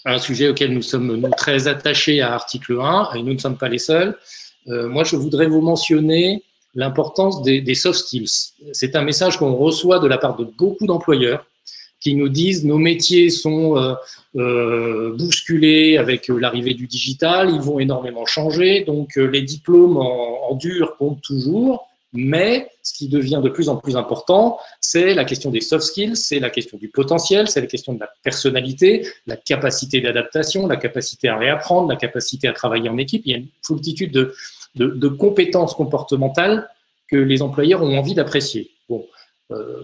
un sujet auquel nous sommes très attachés à article 1 et nous ne sommes pas les seuls. Moi, je voudrais vous mentionner l'importance des soft skills. C'est un message qu'on reçoit de la part de beaucoup d'employeurs qui nous disent nos métiers sont bousculés avec l'arrivée du digital, ils vont énormément changer, donc les diplômes en dur comptent toujours, mais ce qui devient de plus en plus important, c'est la question des soft skills, c'est la question du potentiel, c'est la question de la personnalité, la capacité d'adaptation, la capacité à réapprendre, la capacité à travailler en équipe. Il y a une foultitude de compétences comportementales que les employeurs ont envie d'apprécier. Bon.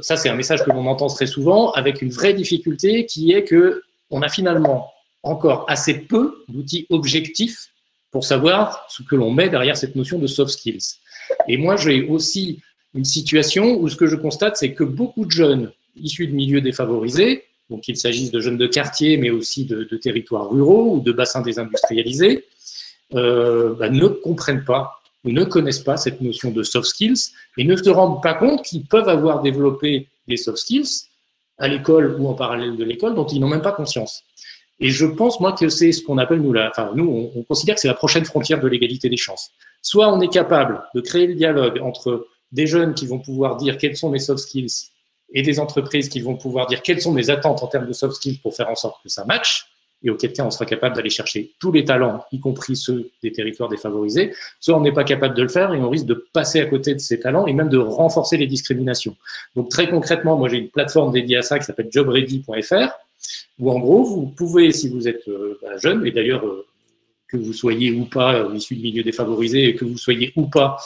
Ça, c'est un message que l'on entend très souvent, avec une vraie difficulté qui est qu'on a finalement encore assez peu d'outils objectifs pour savoir ce que l'on met derrière cette notion de soft skills. Et moi, j'ai aussi une situation où ce que je constate, c'est que beaucoup de jeunes issus de milieux défavorisés, donc qu'il s'agisse de jeunes de quartier, mais aussi de territoires ruraux ou de bassins désindustrialisés, ne comprennent pas, ne connaissent pas cette notion de soft skills et ne se rendent pas compte qu'ils peuvent avoir développé des soft skills à l'école ou en parallèle de l'école dont ils n'ont même pas conscience. Et je pense, moi, que c'est ce qu'on appelle, nous, on considère que c'est la prochaine frontière de l'égalité des chances. Soit on est capable de créer le dialogue entre des jeunes qui vont pouvoir dire quels sont mes soft skills et des entreprises qui vont pouvoir dire quelles sont mes attentes en termes de soft skills pour faire en sorte que ça matche, et auquel cas on sera capable d'aller chercher tous les talents, y compris ceux des territoires défavorisés, soit on n'est pas capable de le faire et on risque de passer à côté de ces talents et même de renforcer les discriminations. Donc très concrètement, moi j'ai une plateforme dédiée à ça qui s'appelle jobready.fr, où en gros vous pouvez, si vous êtes jeune, et d'ailleurs que vous soyez ou pas issu de milieux défavorisés et que vous soyez ou pas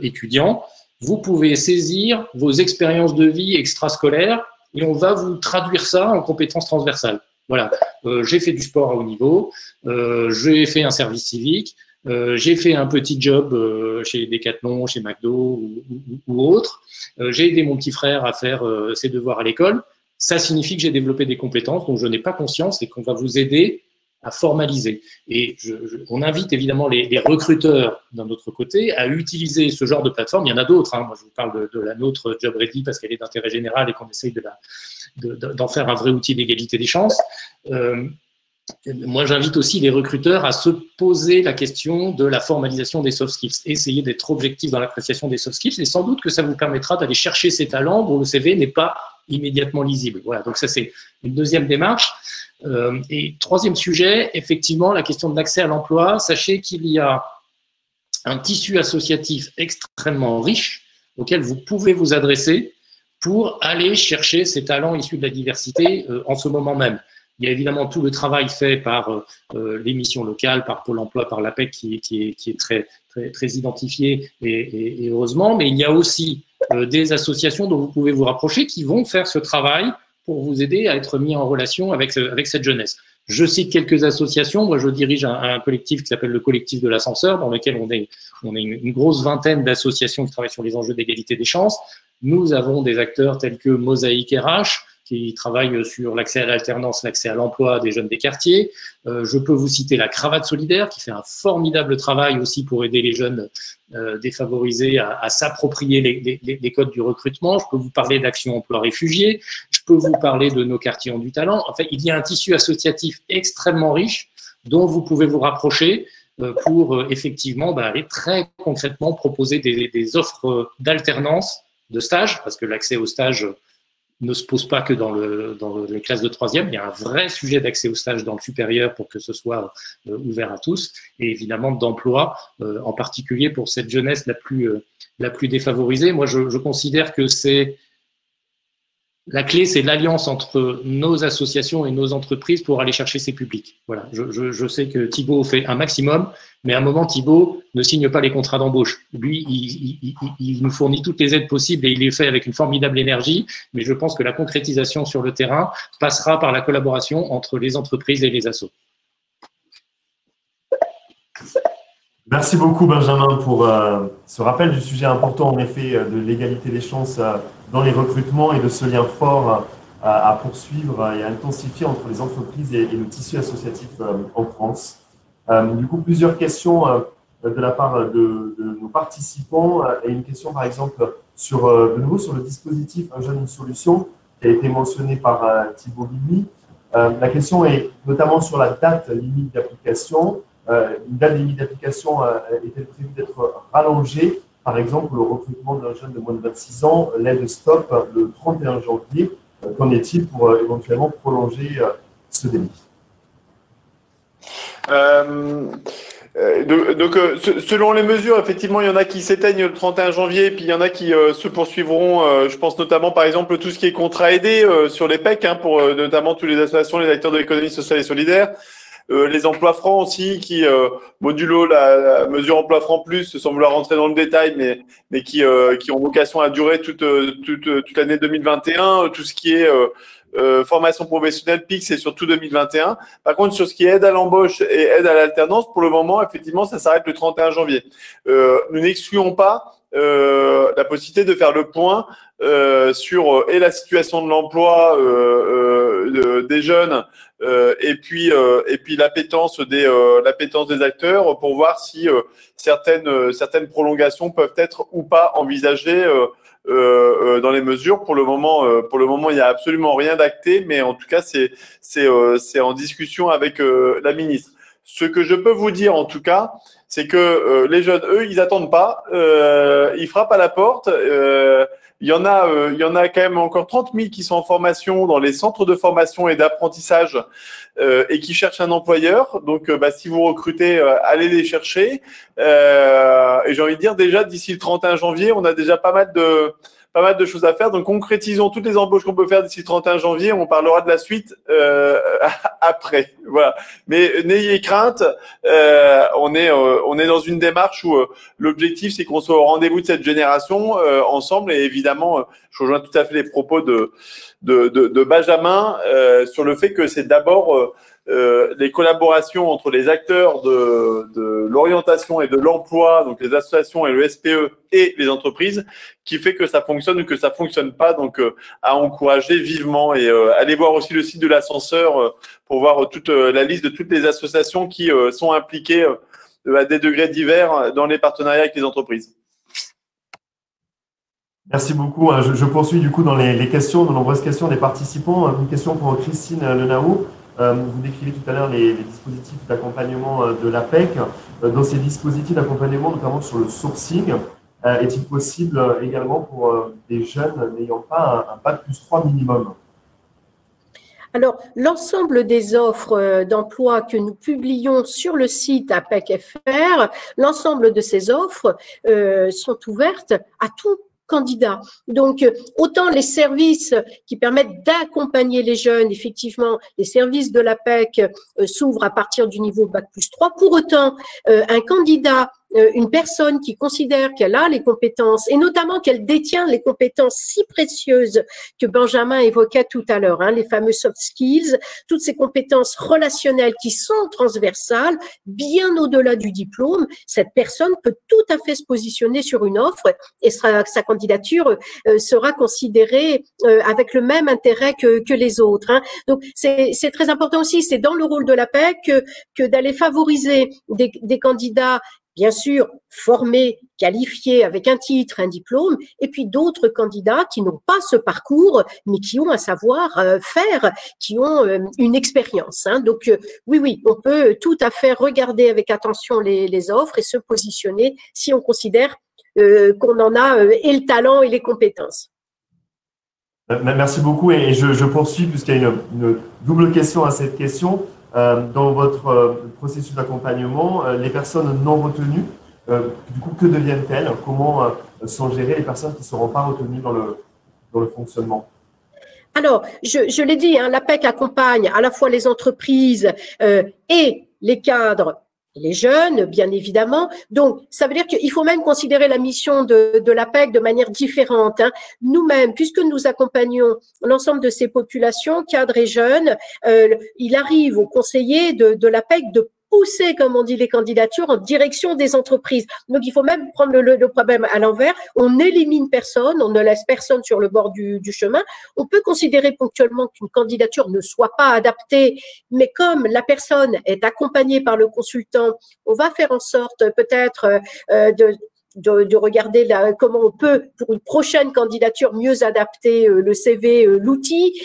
étudiant, vous pouvez saisir vos expériences de vie extrascolaires et on va vous traduire ça en compétences transversales. Voilà, j'ai fait du sport à haut niveau, j'ai fait un service civique, j'ai fait un petit job chez Decathlon, chez McDo ou autre, j'ai aidé mon petit frère à faire ses devoirs à l'école. ça signifie que j'ai développé des compétences dont je n'ai pas conscience et qu'on va vous aider à formaliser. Et on invite évidemment les recruteurs d'un autre côté à utiliser ce genre de plateforme. Il y en a d'autres. Moi, je vous parle de la nôtre Job Ready parce qu'elle est d'intérêt général et qu'on essaye d'en faire un vrai outil d'égalité des chances. Moi, j'invite aussi les recruteurs à se poser la question de la formalisation des soft skills, essayer d'être objectif dans l'appréciation des soft skills, et sans doute que ça vous permettra d'aller chercher ces talents dont le CV n'est pas immédiatement lisible. Voilà, donc ça c'est une deuxième démarche. Et troisième sujet, effectivement, la question de l'accès à l'emploi. Sachez qu'il y a un tissu associatif extrêmement riche auquel vous pouvez vous adresser pour aller chercher ces talents issus de la diversité en ce moment même. Il y a évidemment tout le travail fait par les missions locales, par Pôle emploi, par l'APEC qui est très identifié et heureusement, mais il y a aussi des associations dont vous pouvez vous rapprocher qui vont faire ce travail pour vous aider à être mis en relation avec cette jeunesse. Je cite quelques associations. Moi, je dirige un collectif qui s'appelle le collectif de l'ascenseur, dans lequel on est une grosse vingtaine d'associations qui travaillent sur les enjeux d'égalité des chances. Nous avons des acteurs tels que Mosaïque RH, qui travaillent sur l'accès à l'alternance, l'accès à l'emploi des jeunes des quartiers. Je peux vous citer la Cravate Solidaire, qui fait un formidable travail aussi pour aider les jeunes défavorisés à s'approprier les codes du recrutement. Je peux vous parler d'Action Emploi Réfugiés. Je peux vous parler de nos quartiers ont du talent. En fait, il y a un tissu associatif extrêmement riche dont vous pouvez vous rapprocher pour effectivement aller très concrètement proposer des offres d'alternance, de stage, parce que l'accès au stage ne se pose pas que dans les classes de troisième. Il y a un vrai sujet d'accès au stage dans le supérieur pour que ce soit ouvert à tous, et évidemment d'emploi, en particulier pour cette jeunesse la plus défavorisée. Moi, je considère que la clé, c'est l'alliance entre nos associations et nos entreprises pour aller chercher ces publics. Voilà. Je sais que Thibaut fait un maximum, mais à un moment, Thibaut ne signe pas les contrats d'embauche. Lui, il nous fournit toutes les aides possibles et il les fait avec une formidable énergie, mais je pense que la concrétisation sur le terrain passera par la collaboration entre les entreprises et les assos. Merci beaucoup, Benjamin, pour ce rappel du sujet important, en effet, de l'égalité des chances dans les recrutements et de ce lien fort à poursuivre et à intensifier entre les entreprises et le tissu associatif en France. Du coup, plusieurs questions de la part de nos participants et une question, par exemple, de nouveau sur le dispositif Un jeune, une solution qui a été mentionné par Thibaut Limi. La question est notamment sur la date limite d'application. Une date limite d'application est-elle prévue d'être rallongée? Par exemple, le recrutement d'un jeune de moins de 26 ans, l'aide stop le 31 janvier. Qu'en est-il pour éventuellement prolonger ce délai? Donc, selon les mesures, effectivement, il y en a qui s'éteignent le 31 janvier, puis il y en a qui se poursuivront. Je pense notamment, par exemple, tout ce qui est contrat aidé sur les PEC, pour notamment toutes les associations, les acteurs de l'économie sociale et solidaire. Les emplois francs aussi, qui modulo la mesure emploi franc plus, sans vouloir rentrer dans le détail, mais qui ont vocation à durer toute l'année 2021. Tout ce qui est formation professionnelle PIC, c'est surtout 2021. Par contre, sur ce qui est aide à l'embauche et aide à l'alternance, pour le moment, effectivement, ça s'arrête le 31 janvier. Nous n'excluons pas la possibilité de faire le point sur la situation de l'emploi des jeunes et puis l'appétence des acteurs pour voir si certaines prolongations peuvent être ou pas envisagées dans les mesures. Pour le moment, il n'y a absolument rien d'acté, mais en tout cas, c'est en discussion avec la ministre. Ce que je peux vous dire, en tout cas, c'est que les jeunes, eux, ils attendent pas. Ils frappent à la porte. Il y en a quand même encore 30 000 qui sont en formation dans les centres de formation et d'apprentissage et qui cherchent un employeur. Donc, si vous recrutez, allez les chercher. Et j'ai envie de dire, déjà, d'ici le 31 janvier, on a déjà pas mal de choses à faire. Donc, concrétisons toutes les embauches qu'on peut faire d'ici le 31 janvier. On parlera de la suite après. Voilà. Mais n'ayez crainte. On est dans une démarche où l'objectif, c'est qu'on soit au rendez-vous de cette génération ensemble. Et évidemment, je rejoins tout à fait les propos de Benjamin sur le fait que c'est d'abord les collaborations entre les acteurs de l'orientation et de l'emploi, donc les associations et le SPE et les entreprises, qui fait que ça fonctionne ou que ça fonctionne pas. Donc, à encourager vivement et allez voir aussi le site de l'ascenseur pour voir toute la liste de toutes les associations qui sont impliquées à des degrés divers dans les partenariats avec les entreprises. Merci beaucoup. Je poursuis du coup dans les questions, de nombreuses questions des participants. Une question pour Christine Lenaou. Vous décrivez tout à l'heure les dispositifs d'accompagnement de l'APEC. Dans ces dispositifs d'accompagnement, notamment sur le sourcing, est-il possible également pour des jeunes n'ayant pas un bac plus 3 minimum? Alors, l'ensemble des offres d'emploi que nous publions sur le site APEC.fr, l'ensemble de ces offres sont ouvertes à tout candidat. Donc, autant les services qui permettent d'accompagner les jeunes, effectivement, les services de l'APEC s'ouvrent à partir du niveau bac plus 3. Pour autant, un candidat, une personne qui considère qu'elle a les compétences et notamment qu'elle détient les compétences si précieuses que Benjamin évoquait tout à l'heure, les fameux soft skills, toutes ces compétences relationnelles qui sont transversales, bien au-delà du diplôme, cette personne peut tout à fait se positionner sur une offre et sa candidature sera considérée avec le même intérêt que les autres. Donc, c'est très important aussi, c'est dans le rôle de l'APEC que d'aller favoriser des candidats bien sûr formés, qualifiés, avec un titre, un diplôme, et puis d'autres candidats qui n'ont pas ce parcours, mais qui ont un savoir-faire, qui ont une expérience. Donc, oui, on peut tout à fait regarder avec attention les offres et se positionner si on considère qu'on en a et le talent et les compétences. Merci beaucoup et je poursuis puisqu'il y a une double question à cette question. Dans votre processus d'accompagnement, les personnes non retenues, du coup, que deviennent-elles? Comment sont gérées les personnes qui ne seront pas retenues dans le fonctionnement? Alors, je l'ai dit, l'APEC accompagne à la fois les entreprises et les cadres, les jeunes, bien évidemment. Donc, ça veut dire qu'il faut même considérer la mission de l'APEC de manière différente. Nous-mêmes, puisque nous accompagnons l'ensemble de ces populations, cadres et jeunes, il arrive aux conseillers de l'APEC de pousser, comme on dit, les candidatures en direction des entreprises. Donc, il faut même prendre le problème à l'envers. On élimine personne, on ne laisse personne sur le bord du chemin. On peut considérer ponctuellement qu'une candidature ne soit pas adaptée, mais comme la personne est accompagnée par le consultant, on va faire en sorte peut-être de regarder comment on peut, pour une prochaine candidature, mieux adapter le CV, l'outil.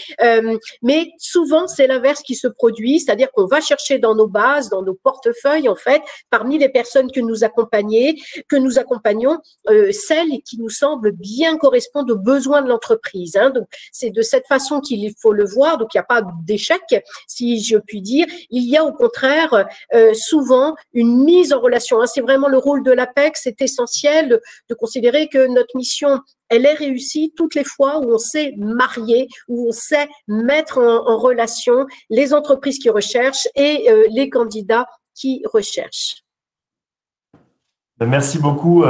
Mais souvent, c'est l'inverse qui se produit, c'est-à-dire qu'on va chercher dans nos bases, dans nos portefeuilles, en fait, parmi les personnes que nous accompagnons, celles qui nous semblent bien correspondre aux besoins de l'entreprise. Donc, c'est de cette façon qu'il faut le voir. Donc, il n'y a pas d'échec, si je puis dire. Il y a au contraire souvent une mise en relation. C'est vraiment le rôle de l'APEC, c'est essentiel de considérer que notre mission, elle est réussie toutes les fois où on sait marier, où on sait mettre en relation les entreprises qui recherchent et les candidats qui recherchent. Merci beaucoup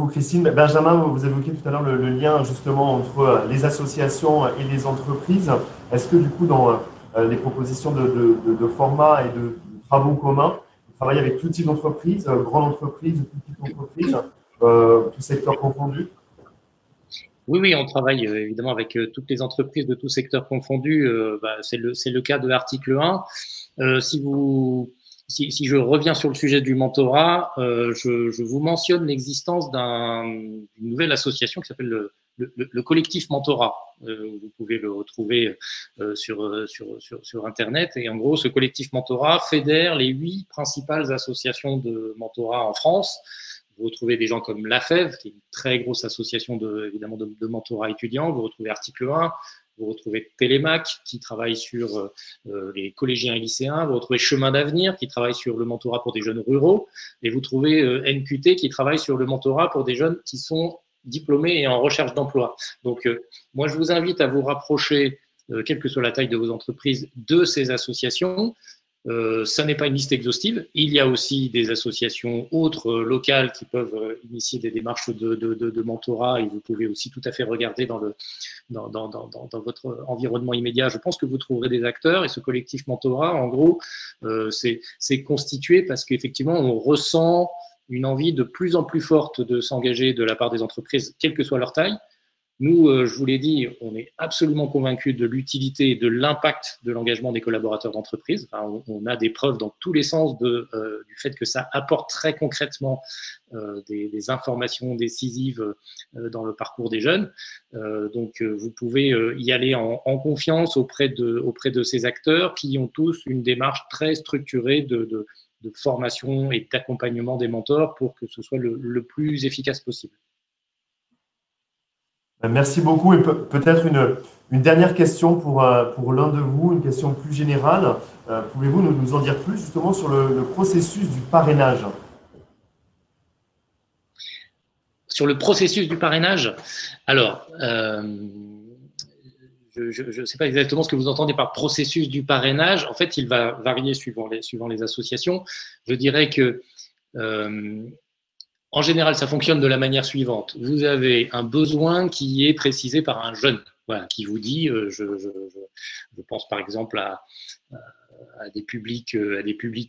Christine. Benjamin, vous évoquiez tout à l'heure le lien justement entre les associations et les entreprises. Est-ce que du coup, dans les propositions de format et de travaux communs, travailler avec tout type d'entreprise, grande entreprise, petite entreprise, tout secteur confondu? Oui, on travaille évidemment avec toutes les entreprises de tout secteur confondu. C'est le cas de l'article 1. Si je reviens sur le sujet du mentorat, je vous mentionne l'existence d'une nouvelle association qui s'appelle le collectif mentorat. Vous pouvez le retrouver sur Internet. Et en gros, ce collectif mentorat fédère les 8 principales associations de mentorat en France. Vous retrouvez des gens comme l'AFEV, qui est une très grosse association évidemment de mentorat étudiant. Vous retrouvez Article 1. Vous retrouvez Télémac, qui travaille sur les collégiens et lycéens. Vous retrouvez Chemin d'avenir, qui travaille sur le mentorat pour des jeunes ruraux. Et vous trouvez NQT, qui travaille sur le mentorat pour des jeunes qui sont diplômés et en recherche d'emploi. Donc, moi, je vous invite à vous rapprocher, quelle que soit la taille de vos entreprises, de ces associations. Ça n'est pas une liste exhaustive. Il y a aussi des associations autres locales qui peuvent initier des démarches de mentorat, et vous pouvez aussi tout à fait regarder dans votre environnement immédiat. Je pense que vous trouverez des acteurs, et ce collectif mentorat, en gros, c'est constitué parce qu'effectivement, on ressent une envie de plus en plus forte de s'engager de la part des entreprises, quelle que soit leur taille. Nous, je vous l'ai dit, on est absolument convaincus de l'utilité et de l'impact de l'engagement des collaborateurs d'entreprise. Enfin, on a des preuves dans tous les sens du fait que ça apporte très concrètement des informations décisives dans le parcours des jeunes. Donc, vous pouvez y aller en confiance auprès de ces acteurs qui ont tous une démarche très structurée de formation et d'accompagnement des mentors pour que ce soit le plus efficace possible. Merci beaucoup. Et peut-être une dernière question pour l'un de vous, une question plus générale. Pouvez-vous nous en dire plus justement sur le processus du parrainage? Sur le processus du parrainage, alors, je ne sais pas exactement ce que vous entendez par processus du parrainage. En fait, il va varier suivant les associations. Je dirais que en général, ça fonctionne de la manière suivante. Vous avez un besoin qui est précisé par un jeune, voilà, qui vous dit, je pense par exemple à des publics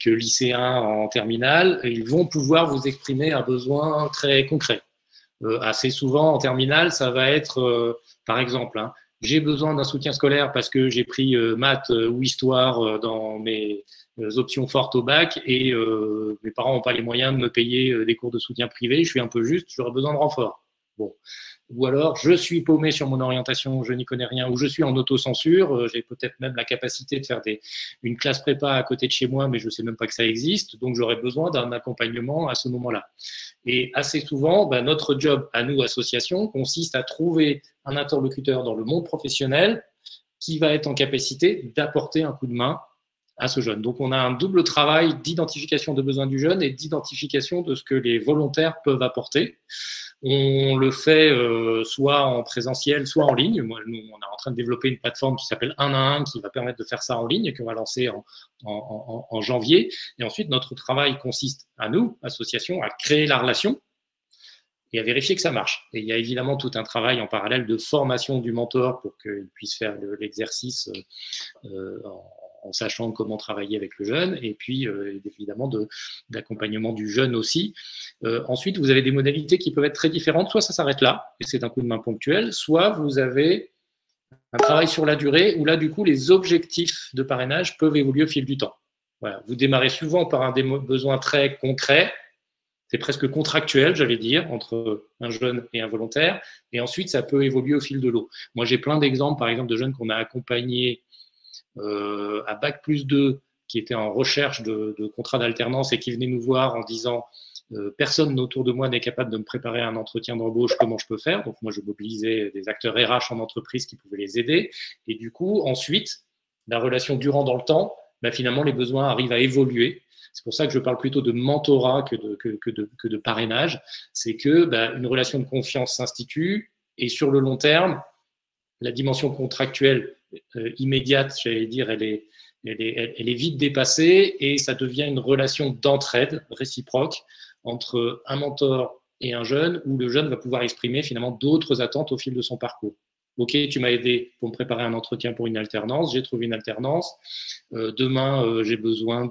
lycéens en terminale, et ils vont pouvoir vous exprimer un besoin très concret. Assez souvent en terminale, ça va être, par exemple, j'ai besoin d'un soutien scolaire parce que j'ai pris maths ou histoire dans mes options fortes au bac, et mes parents n'ont pas les moyens de me payer des cours de soutien privé, je suis un peu juste, j'aurais besoin de renfort. Bon. Ou alors, je suis paumé sur mon orientation, je n'y connais rien, ou je suis en autocensure, j'ai peut-être même la capacité de faire une classe prépa à côté de chez moi, mais je ne sais même pas que ça existe, donc j'aurais besoin d'un accompagnement à ce moment-là. Et assez souvent, notre job à nous, associations, consiste à trouver un interlocuteur dans le monde professionnel qui va être en capacité d'apporter un coup de main à ce jeune. Donc, on a un double travail d'identification de besoins du jeune et d'identification de ce que les volontaires peuvent apporter. On le fait soit en présentiel, soit en ligne. Nous, on est en train de développer une plateforme qui s'appelle 1 à 1, qui va permettre de faire ça en ligne et qu'on va lancer en janvier. Et ensuite, notre travail consiste à nous, associations, à créer la relation et à vérifier que ça marche. Et il y a évidemment tout un travail en parallèle de formation du mentor pour qu'il puisse faire l'exercice en sachant comment travailler avec le jeune, et puis évidemment d'accompagnement du jeune aussi. Ensuite, vous avez des modalités qui peuvent être très différentes. Soit ça s'arrête là, et c'est un coup de main ponctuel, soit vous avez un travail sur la durée, où là, du coup, les objectifs de parrainage peuvent évoluer au fil du temps. Voilà. Vous démarrez souvent par un besoin très concret, c'est presque contractuel, j'allais dire, entre un jeune et un volontaire, et ensuite, ça peut évoluer au fil de l'eau. Moi, j'ai plein d'exemples, par exemple, de jeunes qu'on a accompagnés à Bac+2, qui étaient en recherche de contrat d'alternance et qui venaient nous voir en disant personne autour de moi n'est capable de me préparer un entretien d'embauche, comment je peux faire? Donc moi, je mobilisais des acteurs RH en entreprise qui pouvaient les aider. Et du coup, ensuite, la relation durant dans le temps, finalement, les besoins arrivent à évoluer. C'est pour ça que je parle plutôt de mentorat que de parrainage. C'est que une relation de confiance s'institue, et sur le long terme, la dimension contractuelle immédiate, j'allais dire, elle est vite dépassée, et ça devient une relation d'entraide réciproque entre un mentor et un jeune, où le jeune va pouvoir exprimer finalement d'autres attentes au fil de son parcours. Ok, tu m'as aidé pour me préparer un entretien pour une alternance, j'ai trouvé une alternance. Demain, j'ai besoin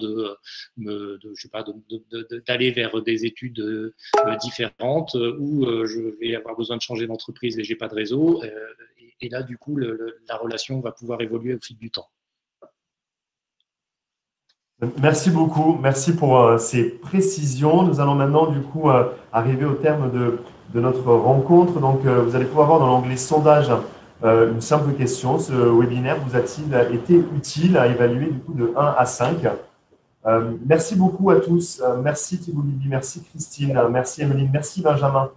d'aller vers des études différentes, ou je vais avoir besoin de changer d'entreprise et j'ai pas de réseau. Et là, du coup, la relation va pouvoir évoluer au fil du temps. Merci beaucoup. Merci pour ces précisions. Nous allons maintenant, du coup, arriver au terme de notre rencontre. Donc, vous allez pouvoir voir dans l'onglet sondage une simple question. Ce webinaire vous a-t-il été utile à évaluer du coup de 1 à 5? Merci beaucoup à tous. Merci Thibault Libby, merci Christine, merci Emeline, merci Benjamin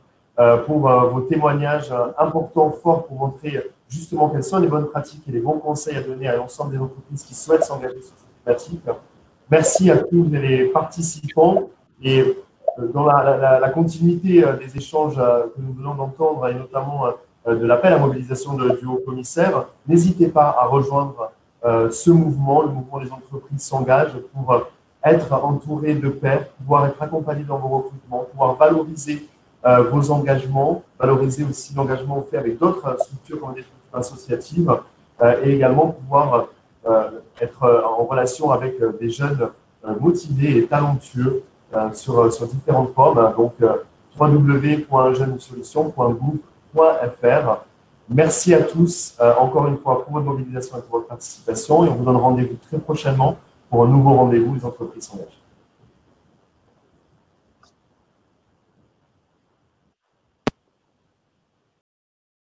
pour vos témoignages importants, forts, pour montrer justement quelles sont les bonnes pratiques et les bons conseils à donner à l'ensemble des entreprises qui souhaitent s'engager sur cette thématique. Merci à tous les participants, et dans la continuité des échanges que nous venons d'entendre, et notamment de l'appel à mobilisation du haut-commissaire, n'hésitez pas à rejoindre ce mouvement, le mouvement des entreprises s'engage, pour être entouré de pairs, pouvoir être accompagné dans vos recrutements, pouvoir valoriser vos engagements, valoriser aussi l'engagement fait avec d'autres structures comme des structures associatives et également pouvoir être en relation avec des jeunes motivés et talentueux sur différentes formes. Donc, www.jeunesolutions.gouv.fr. Merci à tous encore une fois pour votre mobilisation et pour votre participation et on vous donne rendez-vous très prochainement pour un nouveau rendez-vous des entreprises s'engagent.